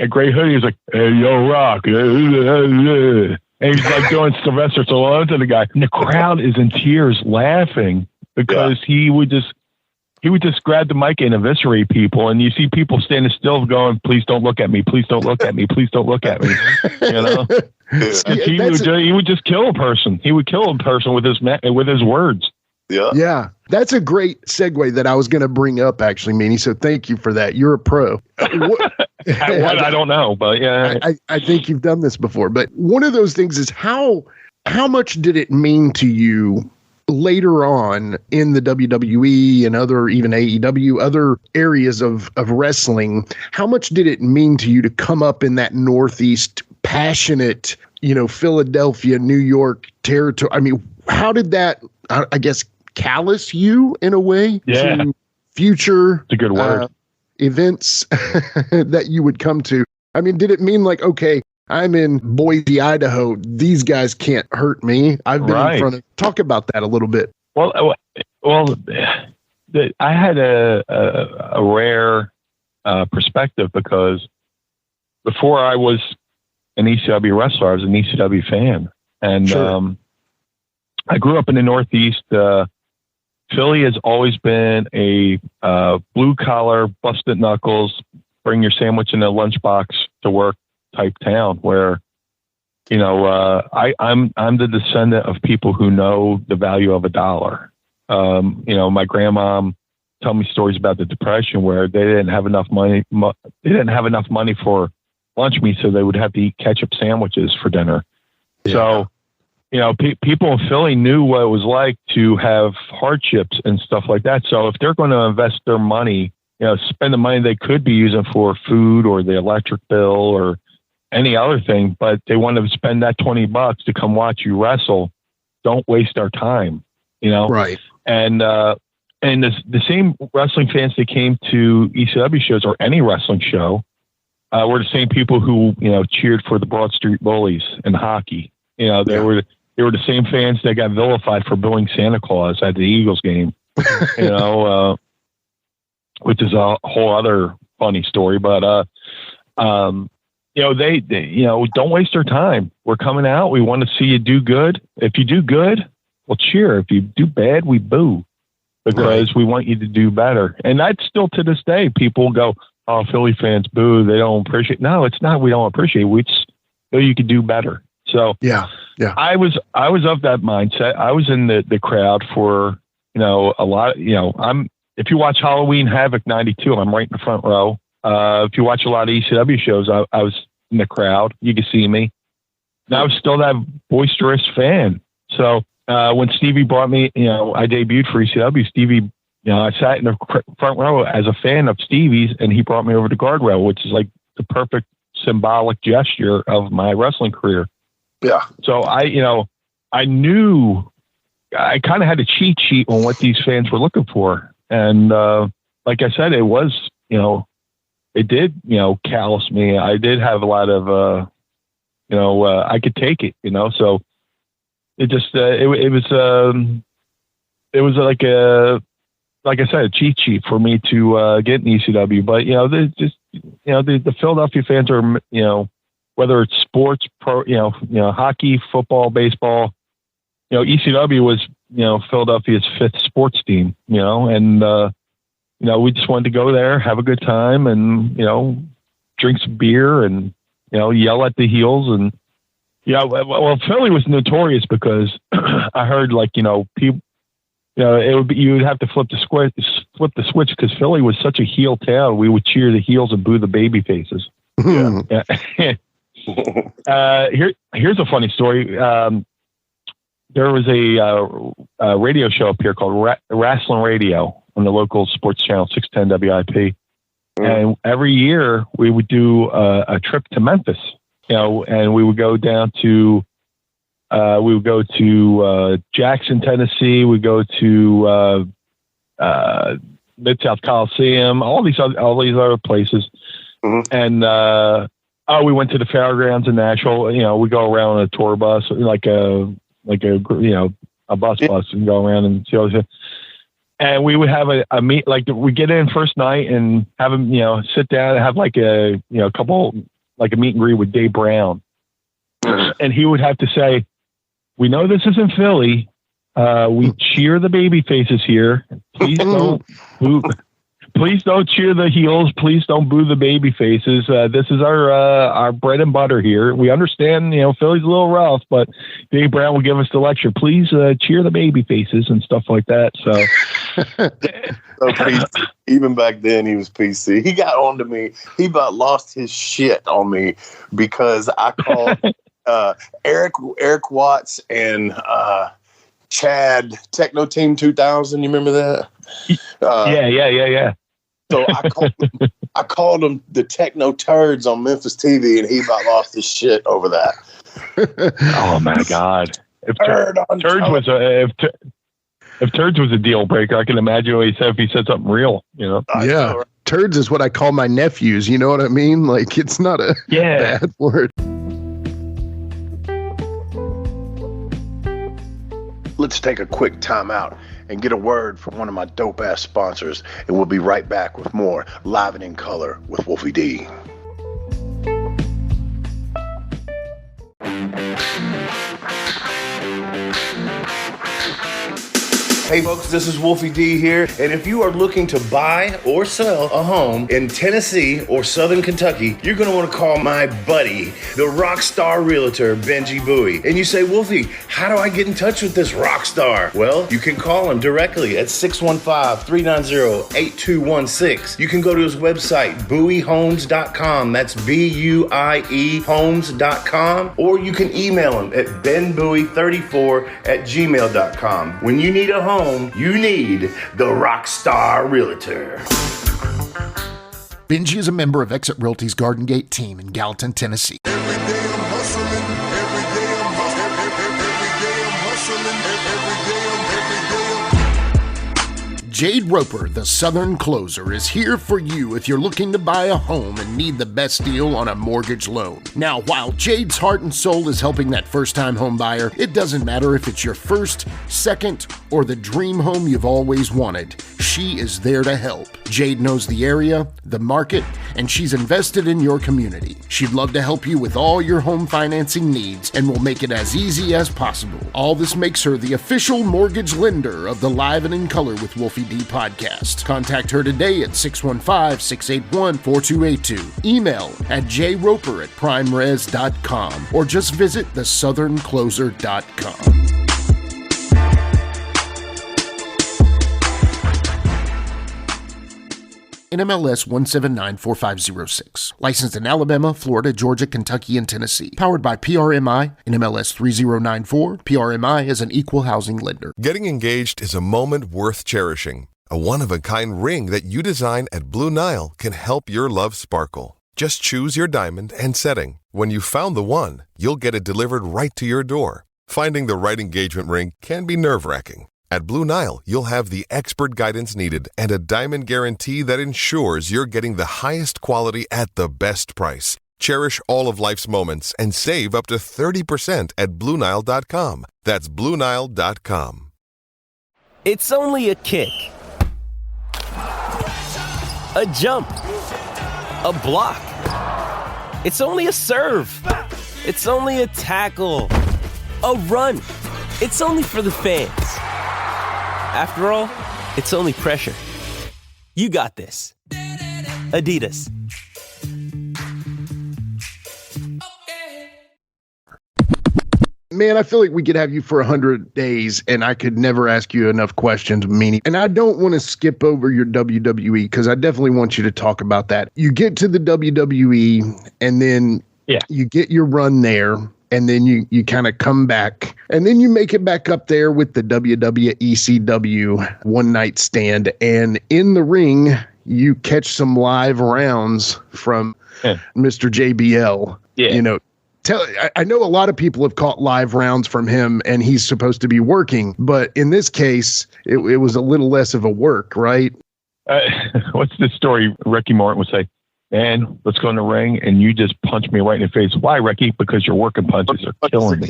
gray hoodie. He's like, "Hey, yo, Rock." And he's like doing Sylvester Stallone to the guy. And the crowd is in tears laughing because he would just grab the mic and eviscerate people. And you see people standing still going, "Please don't look at me. Please don't look at me. Please don't look at me." He would just kill a person. He would kill a person with his words. Yeah. Yeah. That's a great segue that I was going to bring up, actually, Meanie. So thank you for that. You're a pro. I don't know, but yeah. I think you've done this before. But one of those things is how much did it mean to you later on in the WWE and even AEW, other areas of wrestling? How much did it mean to you to come up in that Northeast passionate, Philadelphia, New York territory? I mean, how did that, I guess, callous you in a way to future it's a good word. Events that you would come to? I mean, did it mean like, okay, I'm in Boise, Idaho, these guys can't hurt me, I've been in front of... Talk about that a little bit. Well, I had a rare perspective because before I was an ECW wrestler, I was an ECW fan. And Sure. I grew up in the Northeast. Philly has always been a blue collar, busted knuckles, bring your sandwich in a lunchbox to work type town where, I'm the descendant of people who know the value of a dollar. My grandma told me stories about the Depression where they didn't have enough money. They didn't have enough money for lunch meat, so they would have to eat ketchup sandwiches for dinner. Yeah. So, people in Philly knew what it was like to have hardships and stuff like that. So if they're going to invest their money, spend the money they could be using for food or the electric bill or any other thing, but they want to spend that $20 to come watch you wrestle, don't waste our time, Right. And the same wrestling fans that came to ECW shows or any wrestling show were the same people who, cheered for the Broad Street Bullies in hockey. They were the same fans that got vilified for booing Santa Claus at the Eagles game, which is a whole other funny story. But, they don't waste their time. We're coming out. We want to see you do good. If you do good, we'll cheer. If you do bad, we boo because we want you to do better. And that's still to this day. People go, "Oh, Philly fans boo. They don't appreciate." No, it's not. We don't appreciate. We just know you could do better. So yeah. I was of that mindset. I was in the crowd for, a lot, if you watch Halloween Havoc 92, I'm right in the front row. If you watch a lot of ECW shows, I was in the crowd. You can see me. And I was still that boisterous fan. So when Stevie brought me, I debuted for ECW, Stevie, I sat in the front row as a fan of Stevie's and he brought me over to guardrail, which is like the perfect symbolic gesture of my wrestling career. Yeah. So I knew I kind of had a cheat sheet on what these fans were looking for. And like I said, it was, it did, callous me. I did have a lot of, I could take it, so it just, it was like I said, a cheat sheet for me to get in ECW. But, the Philadelphia fans are, whether it's sports, hockey, football, baseball, ECW was, Philadelphia's fifth sports team, and, we just wanted to go there, have a good time and, drink some beer and, yell at the heels. And, well, Philly was notorious because I heard people, you would have to flip the switch because Philly was such a heel town. We would cheer the heels and boo the baby faces. Yeah. Here's a funny story. There was a radio show up here called Wrestling Radio on the local sports channel 610 WIP, and every year we would do a trip to Memphis. And we would go down to Jackson, Tennessee. We go to Mid-South Coliseum, all these other places, and Oh, we went to the fairgrounds in Nashville. You know, we go around on a tour bus, like a bus and go around and see all this. And we would have a meet, like we get in first night and have him, you know, sit down and have like a couple, like a meet and greet with Dave Brown. And he would have to say, we know this isn't Philly. We cheer the baby faces here. Please don't boo. Please don't cheer the heels. Please don't boo the baby faces. This is our bread and butter here. We understand, you know, Philly's a little rough, but Dave Brown will give us the lecture. Please cheer the baby faces and stuff like that. So, even back then, he was PC. He got on to me. He about lost his shit on me because I called Eric Watts and Chad Techno Team 2000. You remember that? Yeah. So I called them the Techno Turds on Memphis TV, and he about lost his shit over that. Oh my God! If Turds was a deal breaker, I can imagine what he said if he said something real. You know? Yeah, Turds is what I call my nephews. You know what I mean? Like, it's not a bad word. Let's take a quick time out and get a word from one of my dope-ass sponsors, and we'll be right back with more Live and in Color with Wolfie D. Hey folks, this is Wolfie D here, and if you are looking to buy or sell a home in Tennessee or Southern Kentucky, you're going to want to call my buddy, the rock star realtor, Benji Bowie. And you say, Wolfie, how do I get in touch with this rock star? Well, you can call him directly at 615-390-8216. You can go to his website, bowiehomes.com. That's B-U-I-E homes.com. Or you can email him at benbowie34@gmail.com. When you need a home, you need the Rockstar Realtor. Benji is a member of Exit Realty's Garden Gate team in Gallatin, Tennessee. Every day I'm hustling, every day I'm hustling, Jade Roper, the Southern Closer, is here for you if you're looking to buy a home and need the best deal on a mortgage loan. Now, while Jade's heart and soul is helping that first-time home buyer, it doesn't matter if it's your first, second, or the dream home you've always wanted. She is there to help. Jade knows the area, the market, and she's invested in your community. She'd love to help you with all your home financing needs and will make it as easy as possible. All this makes her the official mortgage lender of the Live and in Color with Wolfie D podcast. Contact her today at 615-681-4282. Email at jroper@primeres.com or just visit thesouthern.closer.com. NMLS 1794506. Licensed in Alabama, Florida, Georgia, Kentucky, and Tennessee. Powered by PRMI, NMLS 3094. PRMI is an equal housing lender. Getting engaged is a moment worth cherishing. A one-of-a-kind ring that you design at Blue Nile can help your love sparkle. Just choose your diamond and setting. When you've found the one, you'll get it delivered right to your door. Finding the right engagement ring can be nerve-wracking. At Blue Nile, you'll have the expert guidance needed and a diamond guarantee that ensures you're getting the highest quality at the best price. Cherish all of life's moments and save up to 30% at BlueNile.com. That's BlueNile.com. It's only a kick, a jump, a block. It's only a serve. It's only a tackle, a run. It's only for the fans. After all, it's only pressure. You got this. Adidas. Man, I feel like we could have you for 100 days and I could never ask you enough questions, Meanie. And I don't want to skip over your WWE because I definitely want you to talk about that. You get to the WWE and then you get your run there. And then you kind of come back, and then you make it back up there with the ECW one night stand. And in the ring, you catch some live rounds from Mr. JBL. Yeah. You know, I know a lot of people have caught live rounds from him, and he's supposed to be working. But in this case, it was a little less of a work, right? What's the story Ricky Morton would say? man, let's go in the ring. And you just punched me right in the face. Why, Ricky? Because your working punches are killing me.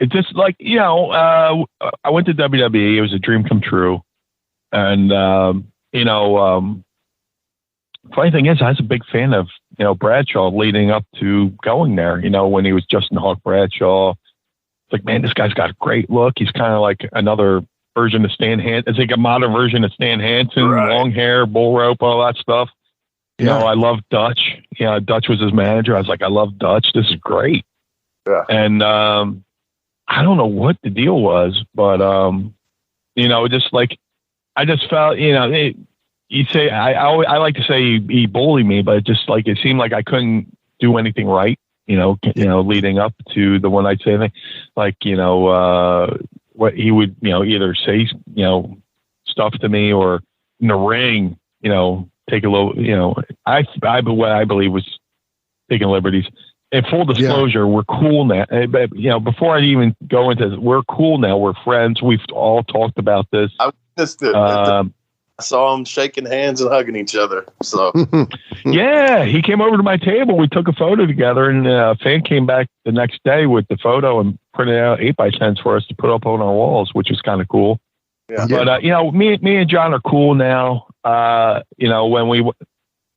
It's just like, I went to WWE. It was a dream come true. And, funny thing is, I was a big fan of, Bradshaw leading up to going there, when he was Justin Hawk Bradshaw. It's like, man, this guy's got a great look. He's kind of like another version of Stan Hansen. It's like a modern version of Stan Hansen, right. Long hair, bull rope, all that stuff. I love Dutch. Dutch was his manager. I was like, I love Dutch. This is great. Yeah. And I don't know what the deal was, but, just like, I just felt, you say, I like to say he bullied me, but it seemed like I couldn't do anything right, leading up to the one night stand thing. Like, what he would, either say, stuff to me or in the ring, take a little, what I believe was taking liberties. And full disclosure, we're cool now. But, before I even go into this, we're cool now. We're friends. We've all talked about this. I witnessed it. I saw them shaking hands and hugging each other. So, yeah, he came over to my table. We took a photo together, and a fan came back the next day with the photo and printed out 8x10s for us to put up on our walls, which was kind of cool. Yeah. But me and John are cool now. When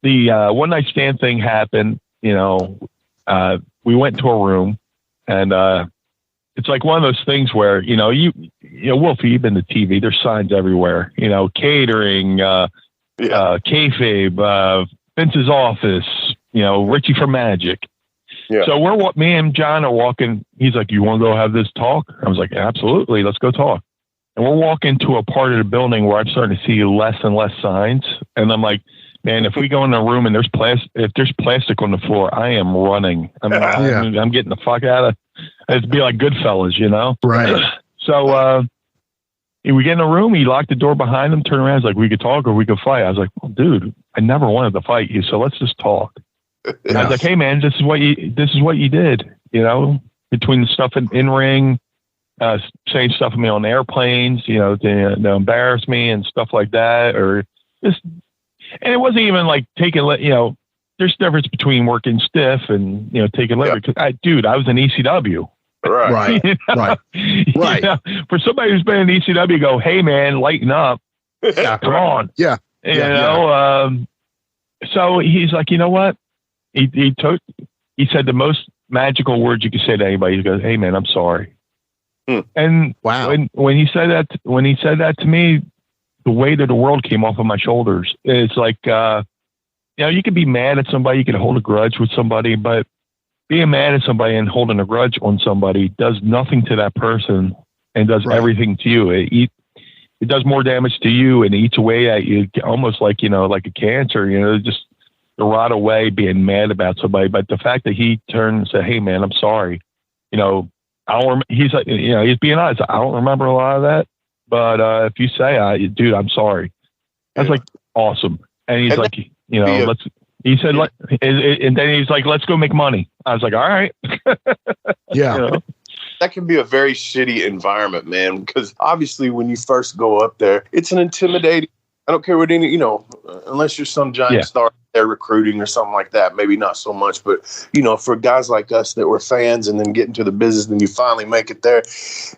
the one night stand thing happened, we went to a room, and it's like one of those things where, Wolfie, you've been to TV, there's signs everywhere, catering, kayfabe, Vince's office, Richie for Magic. Yeah. So me and John are walking. He's like, you want to go have this talk? I was like, absolutely. Let's go talk. And we're walking to a part of the building where I'm starting to see less and less signs. And I'm like, man, if we go in a room and if there's plastic on the floor, I am running. I'm getting the fuck out of. It'd be like Goodfellas, Right. So we get in a room. He locked the door behind him. Turned around. He's like, we could talk or we could fight. I was like, well, dude, I never wanted to fight you, so let's just talk. Yeah. I was like, hey, man, this is what you did. Between the stuff in ring, saying stuff to me on airplanes, to embarrass me and stuff like that, or just. And it wasn't even like taking, there's a difference between working stiff and, taking labor. Cause I was in ECW. Right. Right. For somebody who's been in ECW, go, hey man, lighten up. Come on. Yeah. So he's like, you know what? He said the most magical words you could say to anybody. He goes, hey man, I'm sorry. And wow. When he said that to me, the weight of the world came off of my shoulders. It's like, you could be mad at somebody, you could hold a grudge with somebody, but being mad at somebody and holding a grudge on somebody does nothing to that person and does everything to you. It does more damage to you and eats away at you, almost like, like a cancer, just to rot away being mad about somebody. But the fact that he turned and said, hey man, I'm sorry. He's like, he's being honest. I don't remember a lot of that. But if you say, dude, I'm sorry. I was like, awesome. And he's like, let's. He said, and then he's like, let's go make money. I was like, all right. Yeah. That can be a very shitty environment, man, because obviously when you first go up there, it's an intimidating. I don't care what unless you're some giant star there recruiting or something like that, maybe not so much. But, for guys like us that were fans and then get into the business and you finally make it there,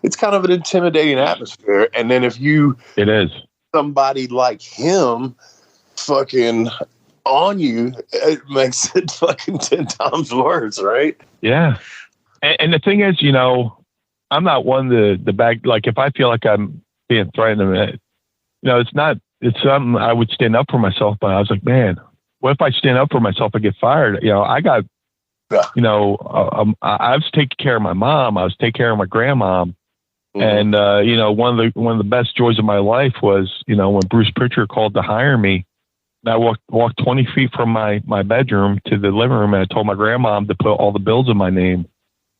it's kind of an intimidating atmosphere. And then it is somebody like him fucking on you, it makes it fucking 10 times worse, right? Yeah. And the thing is, I'm not one to back. Like if I feel like I'm being threatened, it's something I would stand up for myself. But I was like, man, what if I stand up for myself and get fired? I got, I was taking care of my mom. I was taking care of my grandma. Mm-hmm. And, one of the best joys of my life was, when Bruce Pritchard called to hire me, I walked 20 feet from my bedroom to the living room, and I told my grandma to put all the bills in my name.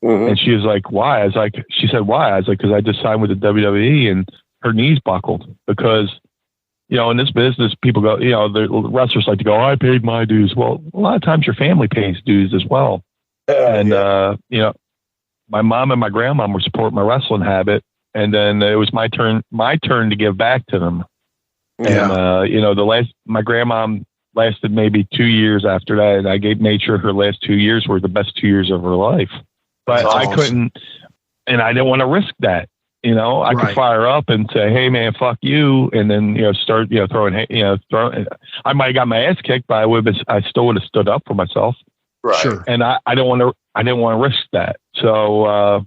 Mm-hmm. And she was like, why? She said, why? I was like, because I just signed with the WWE, and her knees buckled because, in this business, people go, the wrestlers like to go, I paid my dues. Well, a lot of times your family pays dues as well. My mom and my grandma were supporting my wrestling habit. And then it was my turn to give back to them. And, you know, my grandma lasted maybe 2 years after that. And I made sure her last 2 years were the best 2 years of her life. But I couldn't, and I didn't want to risk that. You know, I could fire up and say, "Hey, man, fuck you," and then start throwing. I might have got my ass kicked, but I still would have stood up for myself. Right. Sure. And I didn't want to risk that. So,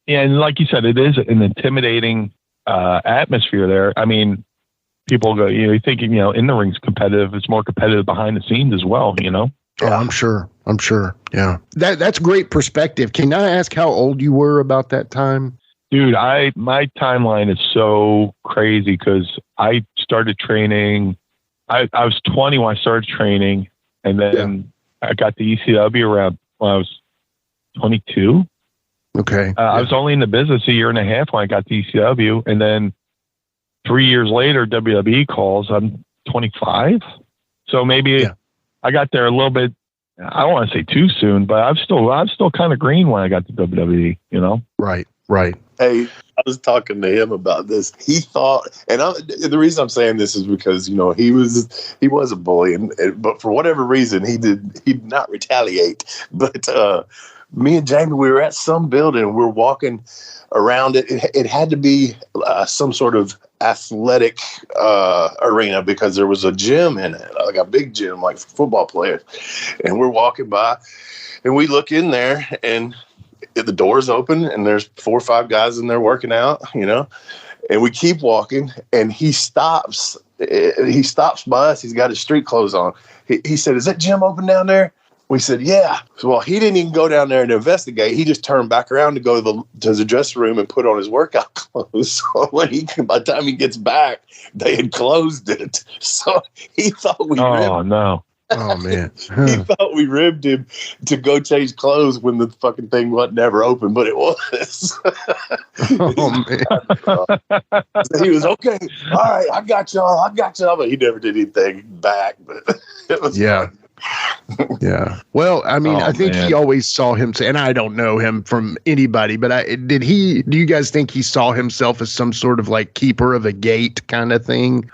and like you said, it is an intimidating atmosphere there. I mean, people go, you think in the ring's competitive. It's more competitive behind the scenes as well. You know. Oh, I'm sure. Yeah. That's great perspective. Can I ask how old you were about that time? Dude, my timeline is so crazy because I started training. I was 20 when I started training, and then I got the ECW around when I was 22. Okay. I was only in the business a year and a half when I got the ECW, and then 3 years later, WWE calls. I'm 25, so maybe I got there a little bit. I don't want to say too soon, but I'm still kind of green when I got to WWE. You know. Right. Hey, I was talking to him about this. He thought, and the reason I'm saying this is because he was a bully, but for whatever reason he did not retaliate. But me and Jamie, we were at some building. We're walking around it. It had to be some sort of athletic arena because there was a gym in it, like a big gym, like for football players. And we're walking by, and we look in there, and the door's open, and there's 4 or 5 guys in there working out, and we keep walking, and he stops by us. He's got his street clothes on. He said, "Is that gym open down there?" We said, "Yeah." So, well, he didn't even go down there and investigate. He just turned back around to go to the dressing room and put on his workout clothes. So by the time he gets back, they had closed it. So he thought we ribbed. No. Oh, man. He thought we ribbed him to go change clothes when the fucking thing wasn't never open, but it was. Oh, man. He was, "Okay, all right, I got y'all. But he never did anything back. But it was fun. Yeah. Well, I mean, I think he always saw himself, and I don't know him from anybody, but do you guys think he saw himself as some sort of like keeper of a gate kind of thing?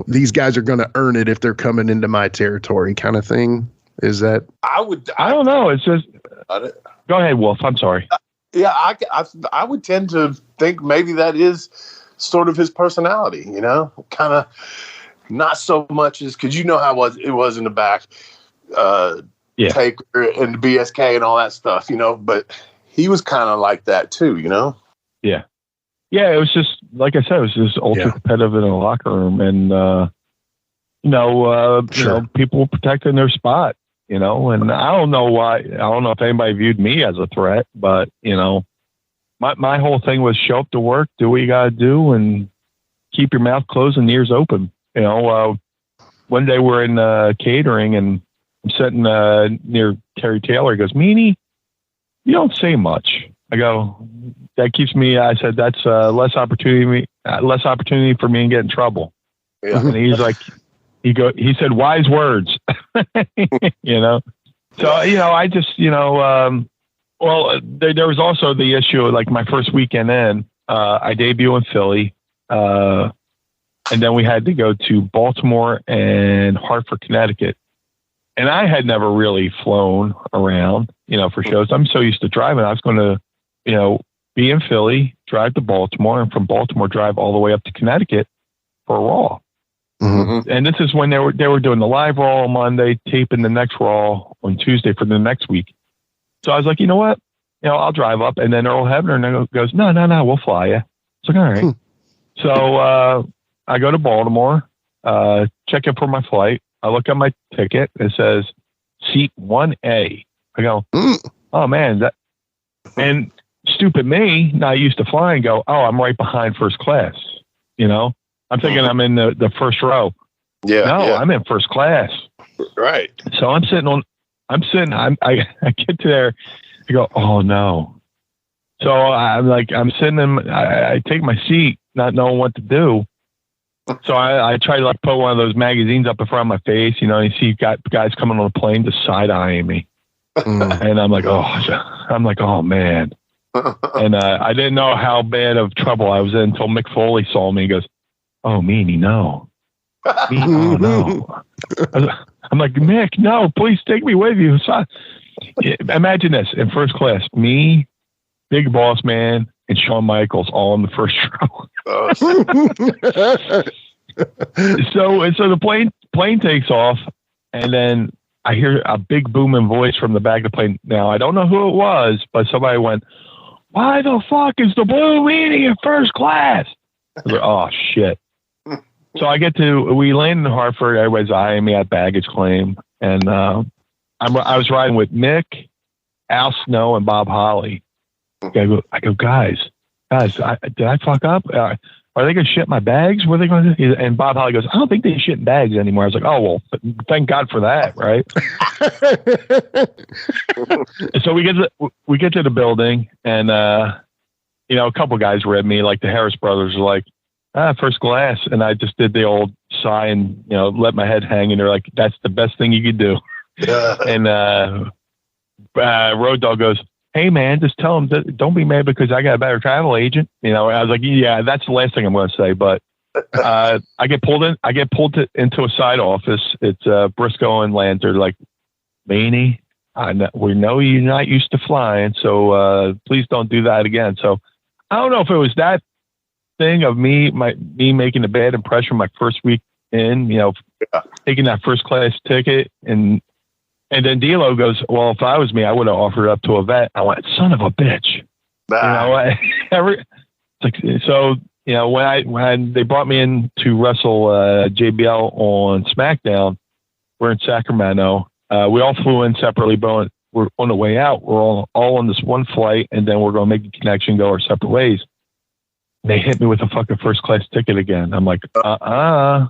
These guys are going to earn it if they're coming into my territory kind of thing. Is that? I don't know. It's just, go ahead, Wolf. I'm sorry. I would tend to think maybe that is sort of his personality, kind of not so much as, because how it was in the back, Taker and BSK and all that stuff, but he was kind of like that too, Yeah. Yeah, it was just, like I said, it was just ultra competitive in the locker room, and people protecting their spot, and I don't know why. I don't know if anybody viewed me as a threat, but my whole thing was show up to work, do what you got to do, and keep your mouth closed and ears open. One day we're in catering, and I'm sitting near Terry Taylor. He goes, "Meanie, you don't say much." I go, "That keeps me," I said, "that's less opportunity for me to get in trouble." Yeah. And he's like, he said, "Wise words." So, I just, well, there was also the issue of like my first weekend in, I debut in Philly. And then we had to go to Baltimore and Hartford, Connecticut. And I had never really flown around, for shows. I'm so used to driving. I was going to, be in Philly, drive to Baltimore, and from Baltimore drive all the way up to Connecticut for a Raw. Mm-hmm. And this is when they were doing the live Raw on Monday, taping the next Raw on Tuesday for the next week. So I was like, you know what? I'll drive up. And then Earl Hebner goes, no, we'll fly you. It's like, all right. So I go to Baltimore, check in for my flight. I look at my ticket. It says seat 1A. I go, oh man, and stupid me, not used to flying, go, oh, I'm right behind first class. I'm thinking I'm in the first row. I'm in first class. Right. So I get to there. I go, oh no. So I'm sitting in, I take my seat, not knowing what to do. So I try to put one of those magazines up in front of my face, you see guys coming on a plane just side-eyeing me. And I'm like, oh man. And I didn't know how bad of trouble I was in until Mick Foley saw me and goes, oh, Meanie, no. Oh, no. I'm like, Mick, no, please take me with you. So, imagine this, in first class, me, Big Boss Man, and Shawn Michaels all in the first row. So the plane takes off, and then I hear a big booming voice from the back of the plane. Now, I don't know who it was, but somebody went, "Why the fuck is the Blue Meanie in first class?" I was like, oh, shit. So we land in Hartford. Everybody's eyeing me at baggage claim. And I was riding with Mick, Al Snow, and Bob Holly. I go, guys, did I fuck up? Are they going to shit my bags? What are they going to do? And Bob Holly goes, I don't think they shit in bags anymore. I was like, oh, well, thank God for that, right? So we get to the building, and a couple guys read me, like the Harris brothers, were like, first class. And I just did the old sigh and, let my head hang. And they're like, that's the best thing you could do. And Road Dogg goes, hey man, just tell them that don't be mad because I got a better travel agent. I was like, yeah, that's the last thing I'm going to say. But I get pulled into a side office. It's Briscoe and Lanter. Like, Meanie, we know you're not used to flying, so please don't do that again. So I don't know if it was that thing of me making a bad impression my first week in, taking that first class ticket, and then D'Lo goes, well, if I was me, I would have offered up to a vet. I went, son of a bitch. When they brought me in to wrestle JBL on SmackDown, we're in Sacramento. We all flew in separately, but we're on the way out. We're all on this one flight, and then we're going to make a connection, go our separate ways. They hit me with a fucking first class ticket again. I'm like, I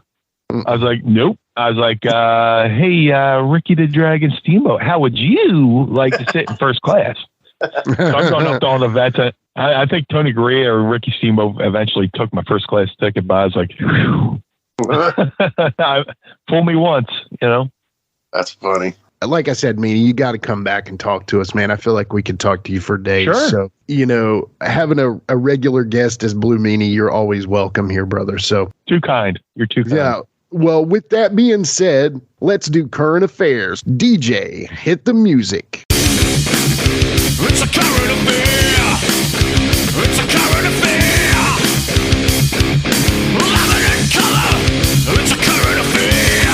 was like, nope. I was like, hey, Ricky the Dragon Steamboat, how would you like to sit in first class? So I'm going up to all the vets. I think Tony Garea or Ricky Steamboat eventually took my first class ticket, but I was like, fool me once, That's funny. Like I said, Meanie, you got to come back and talk to us, man. I feel like we could talk to you for days. Sure. So, having a regular guest as Blue Meanie, you're always welcome here, brother. So too kind. You're too kind. Yeah. Well, with that being said, let's do current affairs. DJ, hit the music. It's a current affair. It's a current affair. Love it in color. It's a current affair.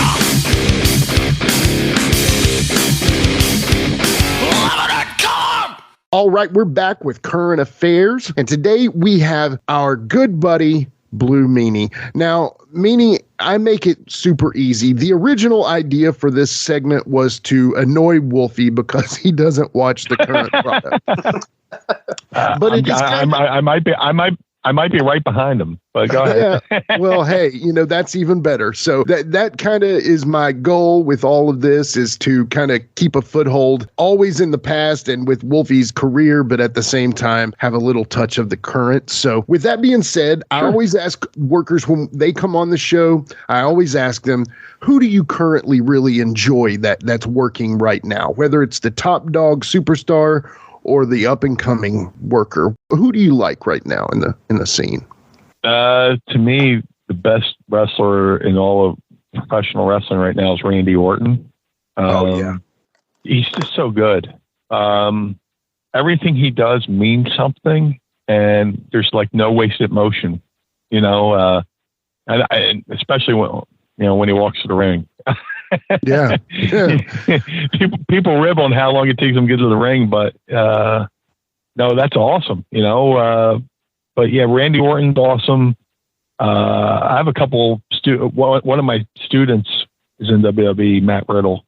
Love it in color. All right, we're back with current affairs, and today we have our good buddy Blue Meanie. Now, Meanie, I make it super easy. The original idea for this segment was to annoy Wolfie because he doesn't watch the current product. But it just I might be right behind him, but go ahead. Yeah. Well, hey, that's even better. So that kind of is my goal with all of this, is to kind of keep a foothold always in the past and with Wolfie's career, but at the same time have a little touch of the current. So with that being said, I always ask workers when they come on the show, I always ask them, who do you currently really enjoy that's working right now? Whether it's the top dog superstar or the up and coming worker, who do you like right now in the scene? To me, the best wrestler in all of professional wrestling right now is Randy Orton. He's just so good. Everything he does means something, and there's like no wasted motion, and especially when he walks to the ring. Yeah. People rib on how long it takes them to get to the ring, but no, that's awesome, but yeah, Randy Orton's awesome. I have a couple one of my students is in WWE, Matt Riddle.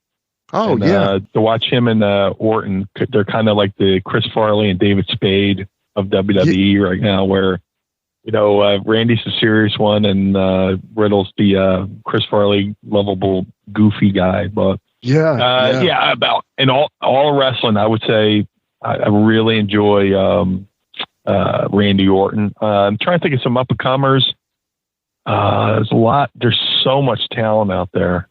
Oh, and, yeah. To watch him and Orton, they're kind of like the Chris Farley and David Spade of WWE right now, where Randy's the serious one, and Riddle's the Chris Farley lovable, goofy guy. But about in all wrestling, I would say I really enjoy Randy Orton. I'm trying to think of some up and comers. There's a lot. There's so much talent out there.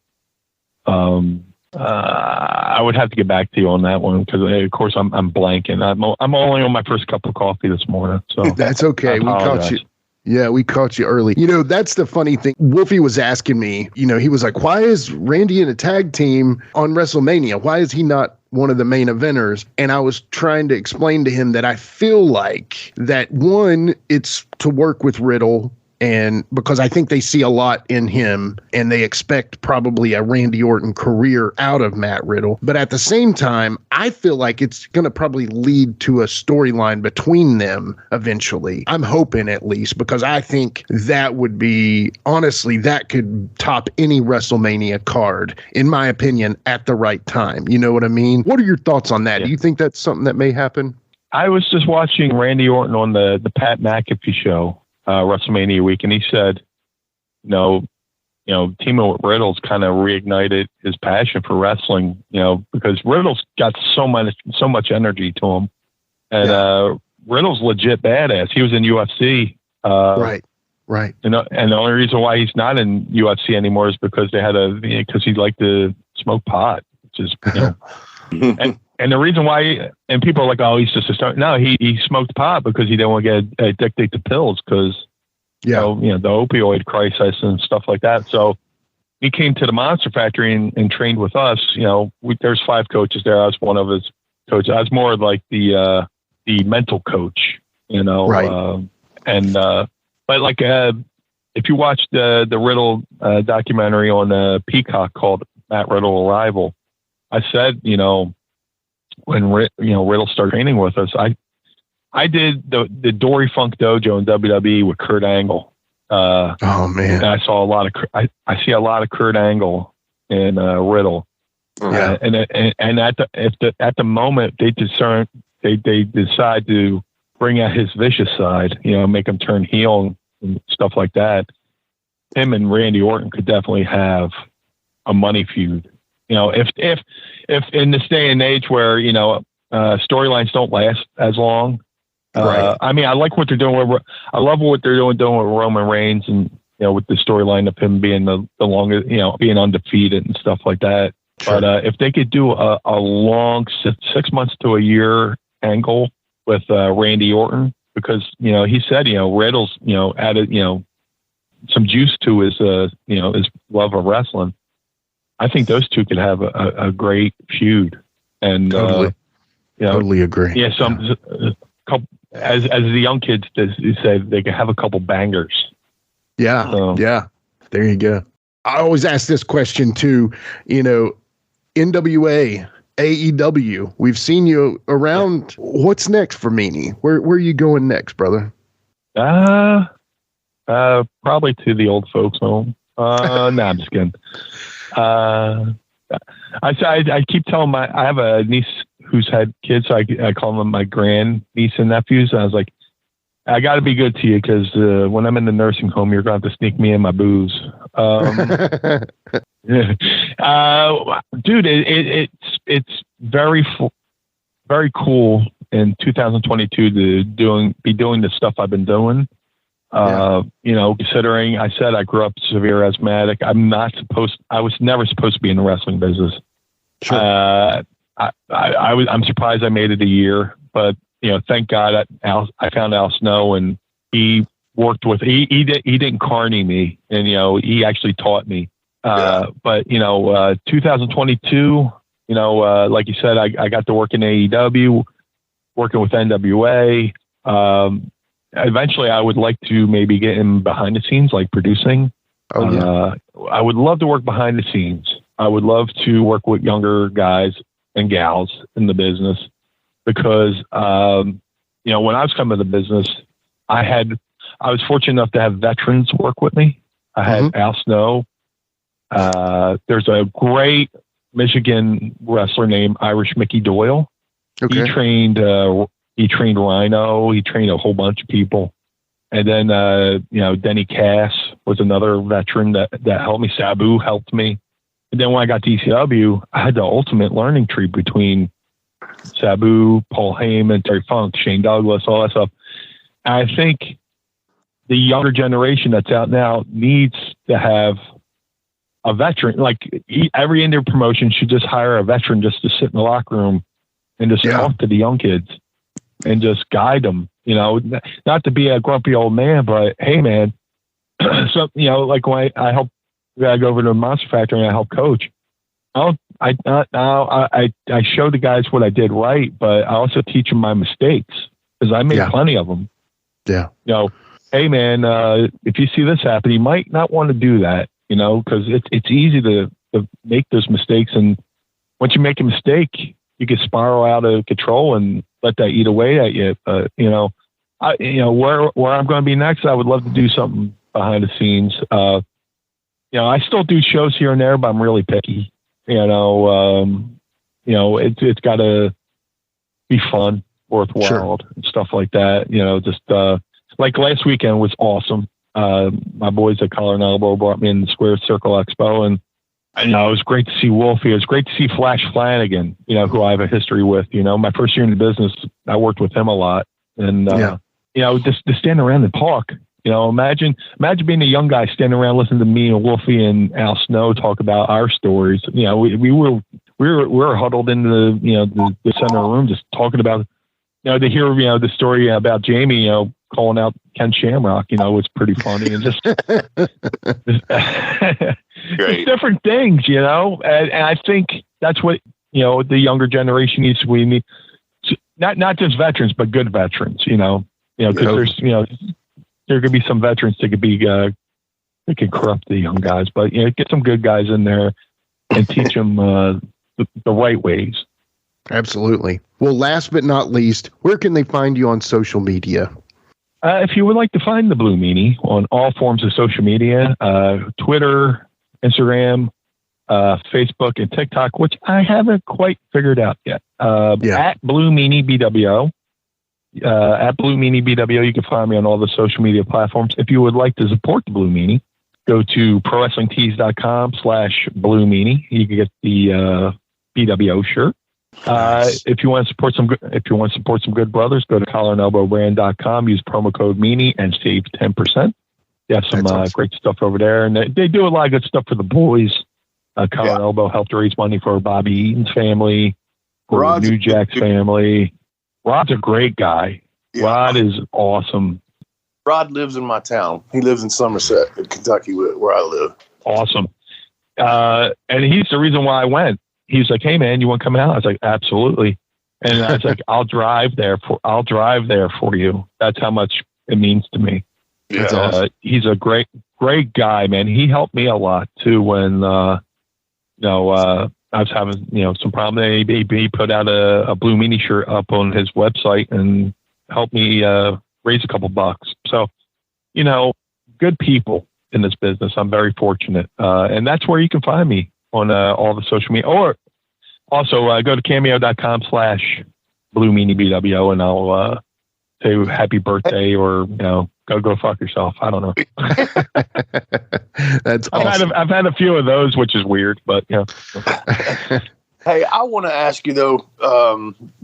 I would have to get back to you on that one because, of course, I'm blanking. I'm only on my first cup of coffee this morning, so that's okay. We caught you. Yeah, we caught you early. You know, that's the funny thing. Wolfie was asking me, you know, he was like, why is Randy in a tag team on WrestleMania? Why is he not one of the main eventers? And I was trying to explain to him that I feel like that, one, it's to work with Riddle, and because I think they see a lot in him and they expect probably a Randy Orton career out of Matt Riddle. But at the same time, I feel like it's going to probably lead to a storyline between them eventually. I'm hoping, at least, because I think that would be, honestly, that could top any WrestleMania card, in my opinion, at the right time. You know what I mean? What are your thoughts on that? Yeah. Do you think that's something that may happen? I was just watching Randy Orton on the Pat McAfee show, WrestleMania week, and he said, teaming with Riddle's kind of reignited his passion for wrestling, because Riddle's got so much energy to him, and Riddle's legit badass. He was in UFC, Right. And the only reason why he's not in UFC anymore is because because he liked to smoke pot, which is and the reason why, and people are like, oh, he's just a star. No, he smoked pot because he didn't want to get addicted to pills because, the opioid crisis and stuff like that. So he came to the Monster Factory and trained with us. There's 5 coaches there. I was one of his coaches. I was more like the mental coach, Right. But like, if you watch the Riddle documentary on Peacock called Matt Riddle Arrival, I said, when Riddle started training with us, I did the Dory Funk Dojo in WWE with Kurt Angle. Oh man! And I saw I see a lot of Kurt Angle in Riddle. Yeah. And at the moment they decide to bring out his vicious side, make him turn heel and stuff like that. Him and Randy Orton could definitely have a money feud. If in this day and age where, storylines don't last as long. Right. I mean, I like what they're doing. I love what they're doing with Roman Reigns and, with the storyline of him being the longest, being undefeated and stuff like that. Sure. But if they could do a long 6 months to a year angle with Randy Orton, because, he said, Riddle's, added, some juice to his love of wrestling. I think those two could have a great feud, and totally agree. Yeah, as the young kids say, they could have a couple bangers. Yeah, yeah. There you go. I always ask this question too. NWA, AEW. We've seen you around. What's next for Meanie? Where are you going next, brother? Probably to the old folks' home. I'm just kidding. I keep telling I have a niece who's had kids, so I call them my grand niece and nephews. And I was like, I got to be good to you because when I'm in the nursing home, you're going to have to sneak me in my booze. Dude, it's very very cool in 2022 to be doing the stuff I've been doing. Considering I said I grew up severe asthmatic, I'm never supposed to be in the wrestling business. Sure. I'm surprised I made it a year, but thank God I found Al Snow, and he worked with, he didn't carny me, and he actually taught me. But 2022, like you said, I got to work in AEW, working with NWA. Eventually I would like to maybe get in behind the scenes, like producing. I would love to work behind the scenes. I would love to work with younger guys and gals in the business because, when I was coming to the business, I was fortunate enough to have veterans work with me. I had Al Snow. There's a great Michigan wrestler named Irish Mickey Doyle. Okay. He trained Rhino. He trained a whole bunch of people. And then, Denny Cass was another veteran that helped me. Sabu helped me. And then when I got to ECW, I had the ultimate learning tree between Sabu, Paul Heyman, Terry Funk, Shane Douglas, all that stuff. And I think the younger generation that's out now needs to have a veteran. Like every indie promotion should just hire a veteran just to sit in the locker room and just talk to the young kids and just guide them. not to be a grumpy old man, but hey, man, so, like when I help, I go over to the Monster Factory and I help coach. I show the guys what I did right, but I also teach them my mistakes because I made plenty of them. Yeah. Hey man, if you see this happen, you might not want to do that, because it's easy to make those mistakes. And once you make a mistake, you can spiral out of control and let that eat away at you. Where I'm going to be next, I would love to do something behind the scenes. I still do shows here and there, but I'm really picky. It's got to be fun, worthwhile, and stuff like that. Like last weekend was awesome. My boys at Collar and Elbow brought me in the Square Circle Expo, and it was great to see Wolfie. It was great to see Flash Flanagan, who I have a history with. My first year in the business, I worked with him a lot, and just to stand around and talk. Imagine being a young guy standing around listening to me and Wolfie and Al Snow talk about our stories. We were huddled in the center of the room just talking about, to hear, the story about Jamie, calling out Ken Shamrock, was pretty funny, and just just different things, and I think that's what, the younger generation needs. We need not just veterans, but good veterans, because there's, there could be some veterans that could be, they could corrupt the young guys, but get some good guys in there and teach them the right ways. Absolutely. Well, last but not least, where can they find you on social media? If you would like to find the Blue Meanie on all forms of social media, Twitter, Instagram, Facebook, and TikTok, which I haven't quite figured out yet. At Blue Meanie B.W.O. At Blue Meanie B.W.O. You can find me on all the social media platforms. If you would like to support the Blue Meanie, go to prowrestlingtees.com/Blue Meanie. You can get the B.W.O. shirt. If you want to support some good brothers, go to collarandelbowbrand.com, use promo code Meanie and save 10%. They have some great stuff over there, and they do a lot of good stuff for the boys. Collar and Elbow helped raise money for Bobby Eaton's family, for New Jack's family. Rod's a great guy. Yeah. Rod is awesome. Rod lives in my town. He lives in Somerset, in Kentucky, where I live. Awesome. And he's the reason why I went. He's like, "Hey man, you want to come out?" I was like, "Absolutely." And I was like, "I'll drive there for you." That's how much it means to me. Yeah. Awesome. He's a great guy, man. He helped me a lot too when I was having some problem. He put out a Blue Meanie shirt up on his website and helped me raise a couple bucks. So, good people in this business. I'm very fortunate, and that's where you can find me on all the social media, or also go to cameo.com/Blue Meanie B.W.O. and I'll say happy birthday, or go fuck yourself. I don't know. That's awesome. I've had a few of those, which is weird, but Hey, I want to ask you though,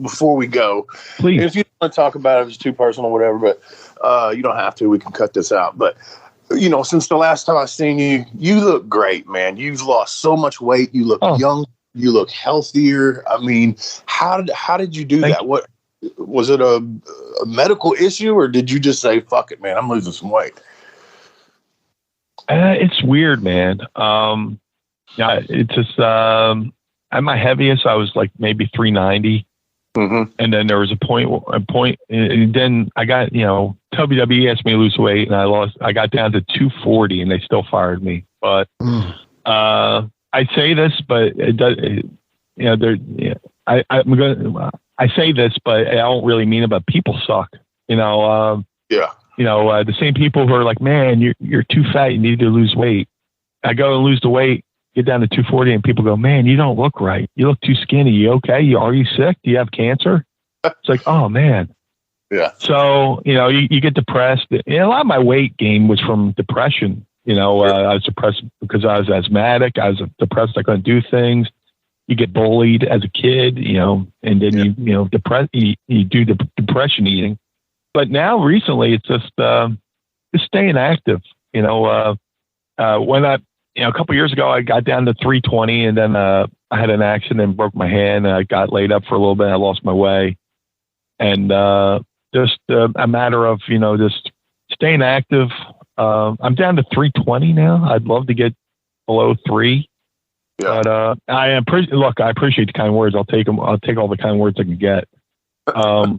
before we go, please. If you don't want to talk about it, if it's too personal, whatever, but you don't have to. We can cut this out. But since the last time I seen you, you look great, man. You've lost so much weight. You look young. You look healthier. I mean, how did you do that? What was it, a medical issue, or did you just say, "Fuck it, man, I'm losing some weight"? It's weird, man. It's just at my heaviest, I was like maybe 390. Mm-hmm. And then there was a point, and then I got, WWE asked me to lose weight, and I got down to 240, and they still fired me. But I say this, but it does, I say this, but I don't really mean it, but people suck, the same people who are like, "Man, you're too fat. You need to lose weight." I go and lose the weight, get down to 240, and people go, "Man, you don't look right. You look too skinny. You okay? Are you sick? Do you have cancer?" It's like, oh man. Yeah. So, you get depressed. And a lot of my weight gain was from depression. I was depressed because I was asthmatic. I was depressed. I couldn't do things. You get bullied as a kid, and then you do the depression eating. But now recently it's just staying active. When a couple years ago, I got down to 320, and then I had an accident and broke my hand, and I got laid up for a little bit. I lost my way, and just a matter of, just staying active. I'm down to 320 now. I'd love to get below 3. Yeah. But I appreciate the kind words. I'll take them. I'll take all the kind words I can get. I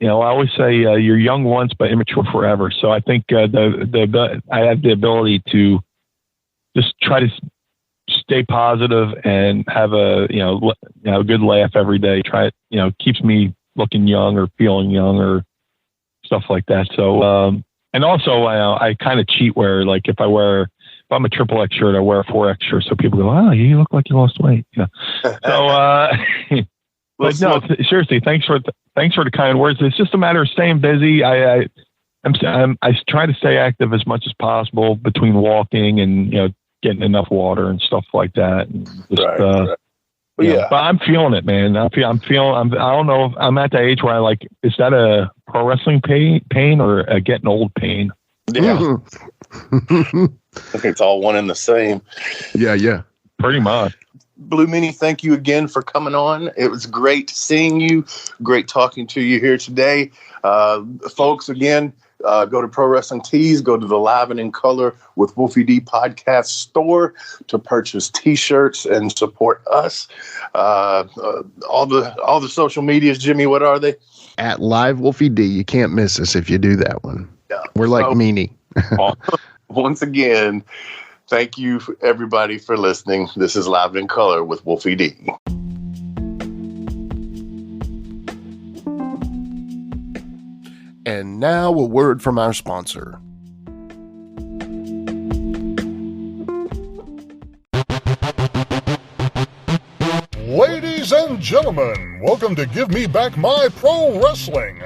always say you're young once but immature forever. So I think I have the ability to just try to stay positive and have a good laugh every day. Try it. Keeps me looking young or feeling young or stuff like that. So and also I kind of cheat where, like, if I'm a XXX shirt, I wear a 4X shirt, so people go, "Oh, you look like you lost weight." So, but no, seriously, thanks for the kind words. It's just a matter of staying busy. I try to stay active as much as possible between walking and getting enough water and stuff like that. And just, right. But I'm feeling it, man. I don't know. I'm at the age where is that a pro wrestling pain or a getting old pain? Yeah. I think it's all one and the same. Yeah. Pretty much. Blue Meanie, thank you again for coming on. It was great seeing you. Great talking to you here today. Folks, again, go to Pro Wrestling Tees, go to the Live and in Color with Wolfie D podcast store to purchase T-shirts and support us. All the social medias, Jimmy, what are they? At Live Wolfie D. You can't miss us if you do that one. Yeah. We're like Meanie. Once again, thank you, everybody, for listening. This is Live in Color with Wolfie D. And now a word from our sponsor. Ladies and gentlemen, welcome to Give Me Back My Pro Wrestling,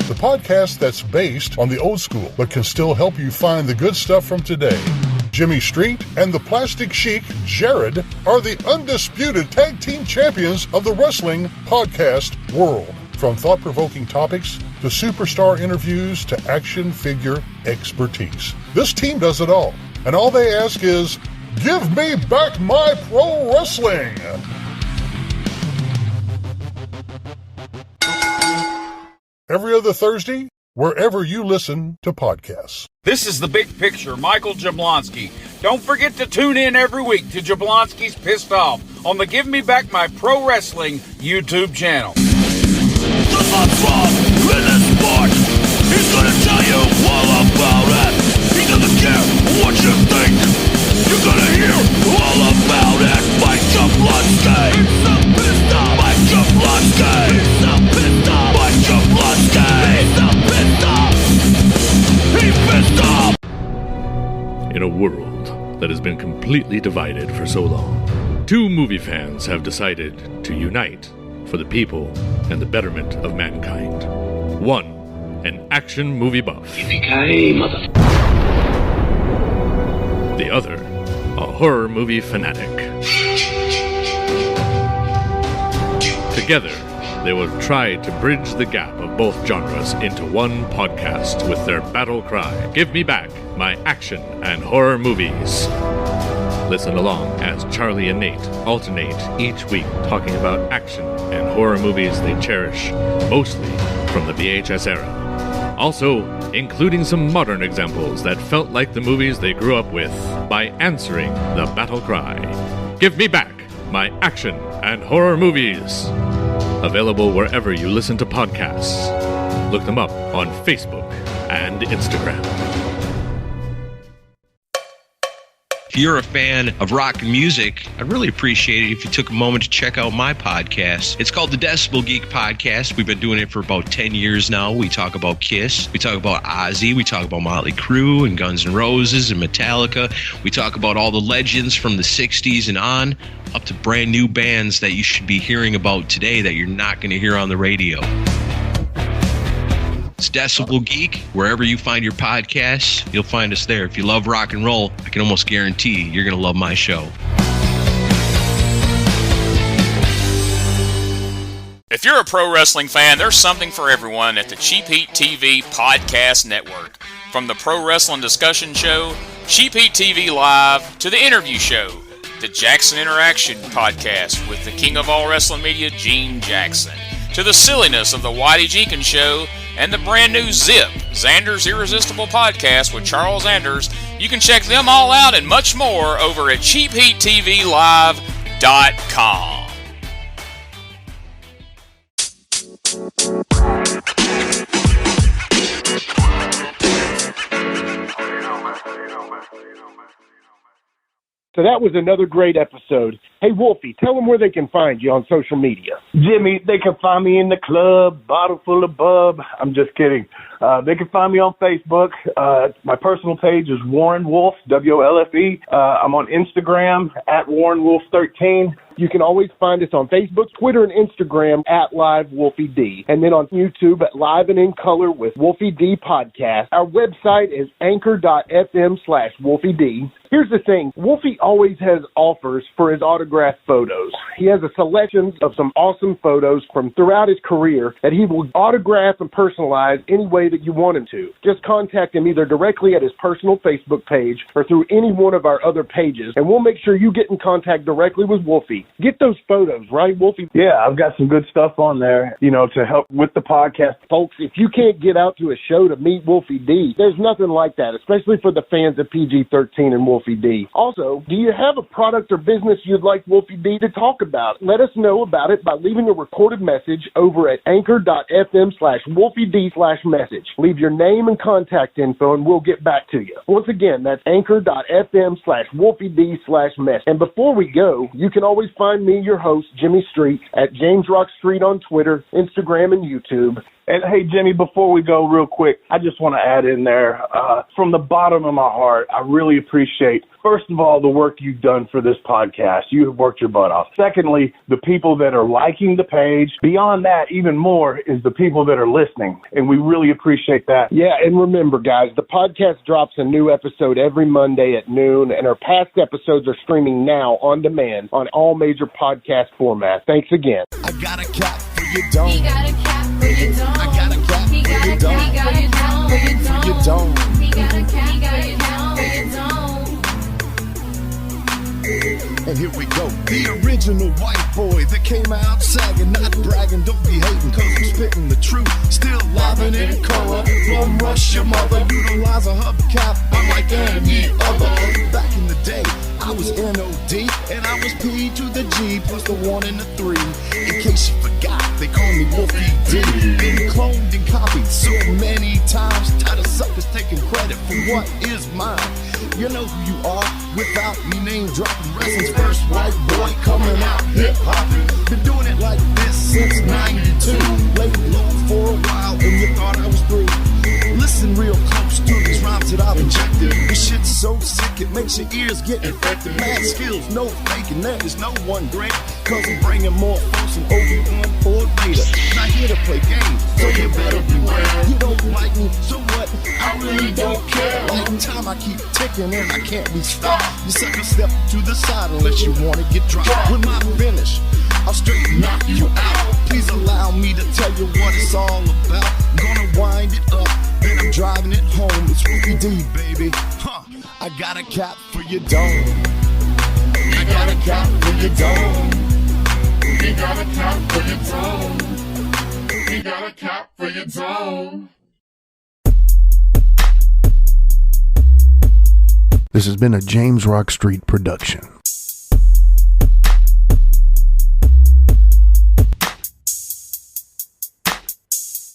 the podcast that's based on the old school but can still help you find the good stuff from today. Jimmy Street and the Plastic Chic, Jared, are the undisputed tag team champions of the wrestling podcast world. From thought-provoking topics to superstar interviews to action figure expertise. This team does it all, and all they ask is, give me back my pro wrestling! Every other Thursday, wherever you listen to podcasts. This is The Big Picture, Michael Jablonski. Don't forget to tune in every week to Jablonski's Pissed Off on the Give Me Back My Pro Wrestling YouTube channel. The wrong in this sport. He's gonna tell you all about it. He doesn't care what you think. You're gonna hear all about it. Mike Jablonski. He's so pissed off. Mike Jablonski. He's so pissed off. Mike Jablonski. He's so pissed off. He's pissed off. In a world that has been completely divided for so long, two movie fans have decided to unite for the people and the betterment of mankind. One, an action movie buff. Yippee-ki-yay, mother. The other, a horror movie fanatic. Together, they will try to bridge the gap of both genres into one podcast with their battle cry, Give Me Back My Action and Horror Movies. Listen along as Charlie and Nate alternate each week talking about action and horror movies they cherish, mostly from the VHS era. Also, including some modern examples that felt like the movies they grew up with by answering the battle cry, Give Me Back My Action and Horror Movies. Available wherever you listen to podcasts. Look them up on Facebook and Instagram. If you're a fan of rock and music, I'd really appreciate it if you took a moment to check out my podcast. It's called the Decibel Geek Podcast. We've been doing it for about 10 years now. We talk about Kiss. We talk about Ozzy. We talk about Motley Crue and Guns N' Roses and Metallica. We talk about all the legends from the 60s and on, up to brand new bands that you should be hearing about today that you're not going to hear on the radio. It's Decibel Geek. Wherever you find your podcasts, you'll find us there. If you love rock and roll, I can almost guarantee you're going to love my show. If you're a pro wrestling fan, there's something for everyone at the Cheap Heat TV Podcast Network. From the Pro Wrestling Discussion Show, Cheap Heat TV Live, to the interview show, the Jackson Interaction Podcast with the king of all wrestling media, Gene Jackson, to the silliness of the Whitey Jenkins Show and the brand new Zip, Xander's Irresistible Podcast with Charles Anders. You can check them all out and much more over at cheapheattvlive.com. So that was another great episode. Hey, Wolfie, tell them where they can find you on social media. Jimmy, they can find me in the club, bottle full of bub. I'm just kidding. They can find me on Facebook. My personal page is Warren Wolf, WOLFE. I'm on Instagram at WarrenWolf13. You can always find us on Facebook, Twitter, and Instagram at Live Wolfie D. And then on YouTube at Live and in Color with Wolfie D Podcast. Our website is anchor.fm/Wolfie D. Here's the thing. Wolfie always has offers for his autographed photos. He has a selection of some awesome photos from throughout his career that he will autograph and personalize any way that you want him to. Just contact him either directly at his personal Facebook page or through any one of our other pages, and we'll make sure you get in contact directly with Wolfie. Get those photos, right, Wolfie? Yeah, I've got some good stuff on there, to help with the podcast. Folks, if you can't get out to a show to meet Wolfie D, there's nothing like that, especially for the fans of PG-13 and Wolfie D. Also, do you have a product or business you'd like Wolfie D to talk about? Let us know about it by leaving a recorded message over at anchor.fm/Wolfie D/message. Leave your name and contact info and we'll get back to you. Once again, that's anchor.fm/Wolfie D/message. And before we go, you can always find me, your host, Jimmy Street, at James Rock Street on Twitter, Instagram, and YouTube. And hey, Jimmy, before we go real quick, I just want to add in there, from the bottom of my heart, I really appreciate, first of all, the work you've done for this podcast. You have worked your butt off. Secondly, the people that are liking the page. Beyond that, even more, is the people that are listening. And we really appreciate that. Yeah, and remember, guys, the podcast drops a new episode every Monday at noon, and our past episodes are streaming now on demand on all major podcast formats. Thanks again. I got a cap for your dome. He got a cap for your dome. I got a cap for your dome. He got a cap for your dome. He got a cap for your dome. And here we go, the original white boy that came out sagging, not bragging, don't be hating, cause I'm spitting the truth, still live and in color, from Rush your mother, utilize a hubcap, unlike any other. Back in the day, I was N-O-D, and I was P to the G, plus the 1 and the 3, in case you forgot, they call me Wolfie D, been cloned and copied so many times, tired of suckers taking credit for what is mine. You know who you are without me name dropping. Wrestling's first white boy coming out hip hop. Been doing it like this since '92. Laid low for a while and you thought I was through. Listen real close to these rhymes that I've injected. This shit's so sick it makes your ears get infected. Mad skills, no faking, there is no one great. Cause I'm bringing more folks than Obi-Wan or Vader. Not here to play games, so you better beware. You don't like me, so what? I really don't care. Like time I keep ticking and I can't be stopped. You sucker step to the side unless you wanna get dropped. With my finish, I'll straight knock you out. Please allow me to tell you what it's all about. I'm gonna wind it up, then I'm driving it home. It's Wolfie D, baby. I got a cap for your dome. I got a cap for your dome. We got a cap for your dome. We got a cap for your dome. This has been a James Rock Street production.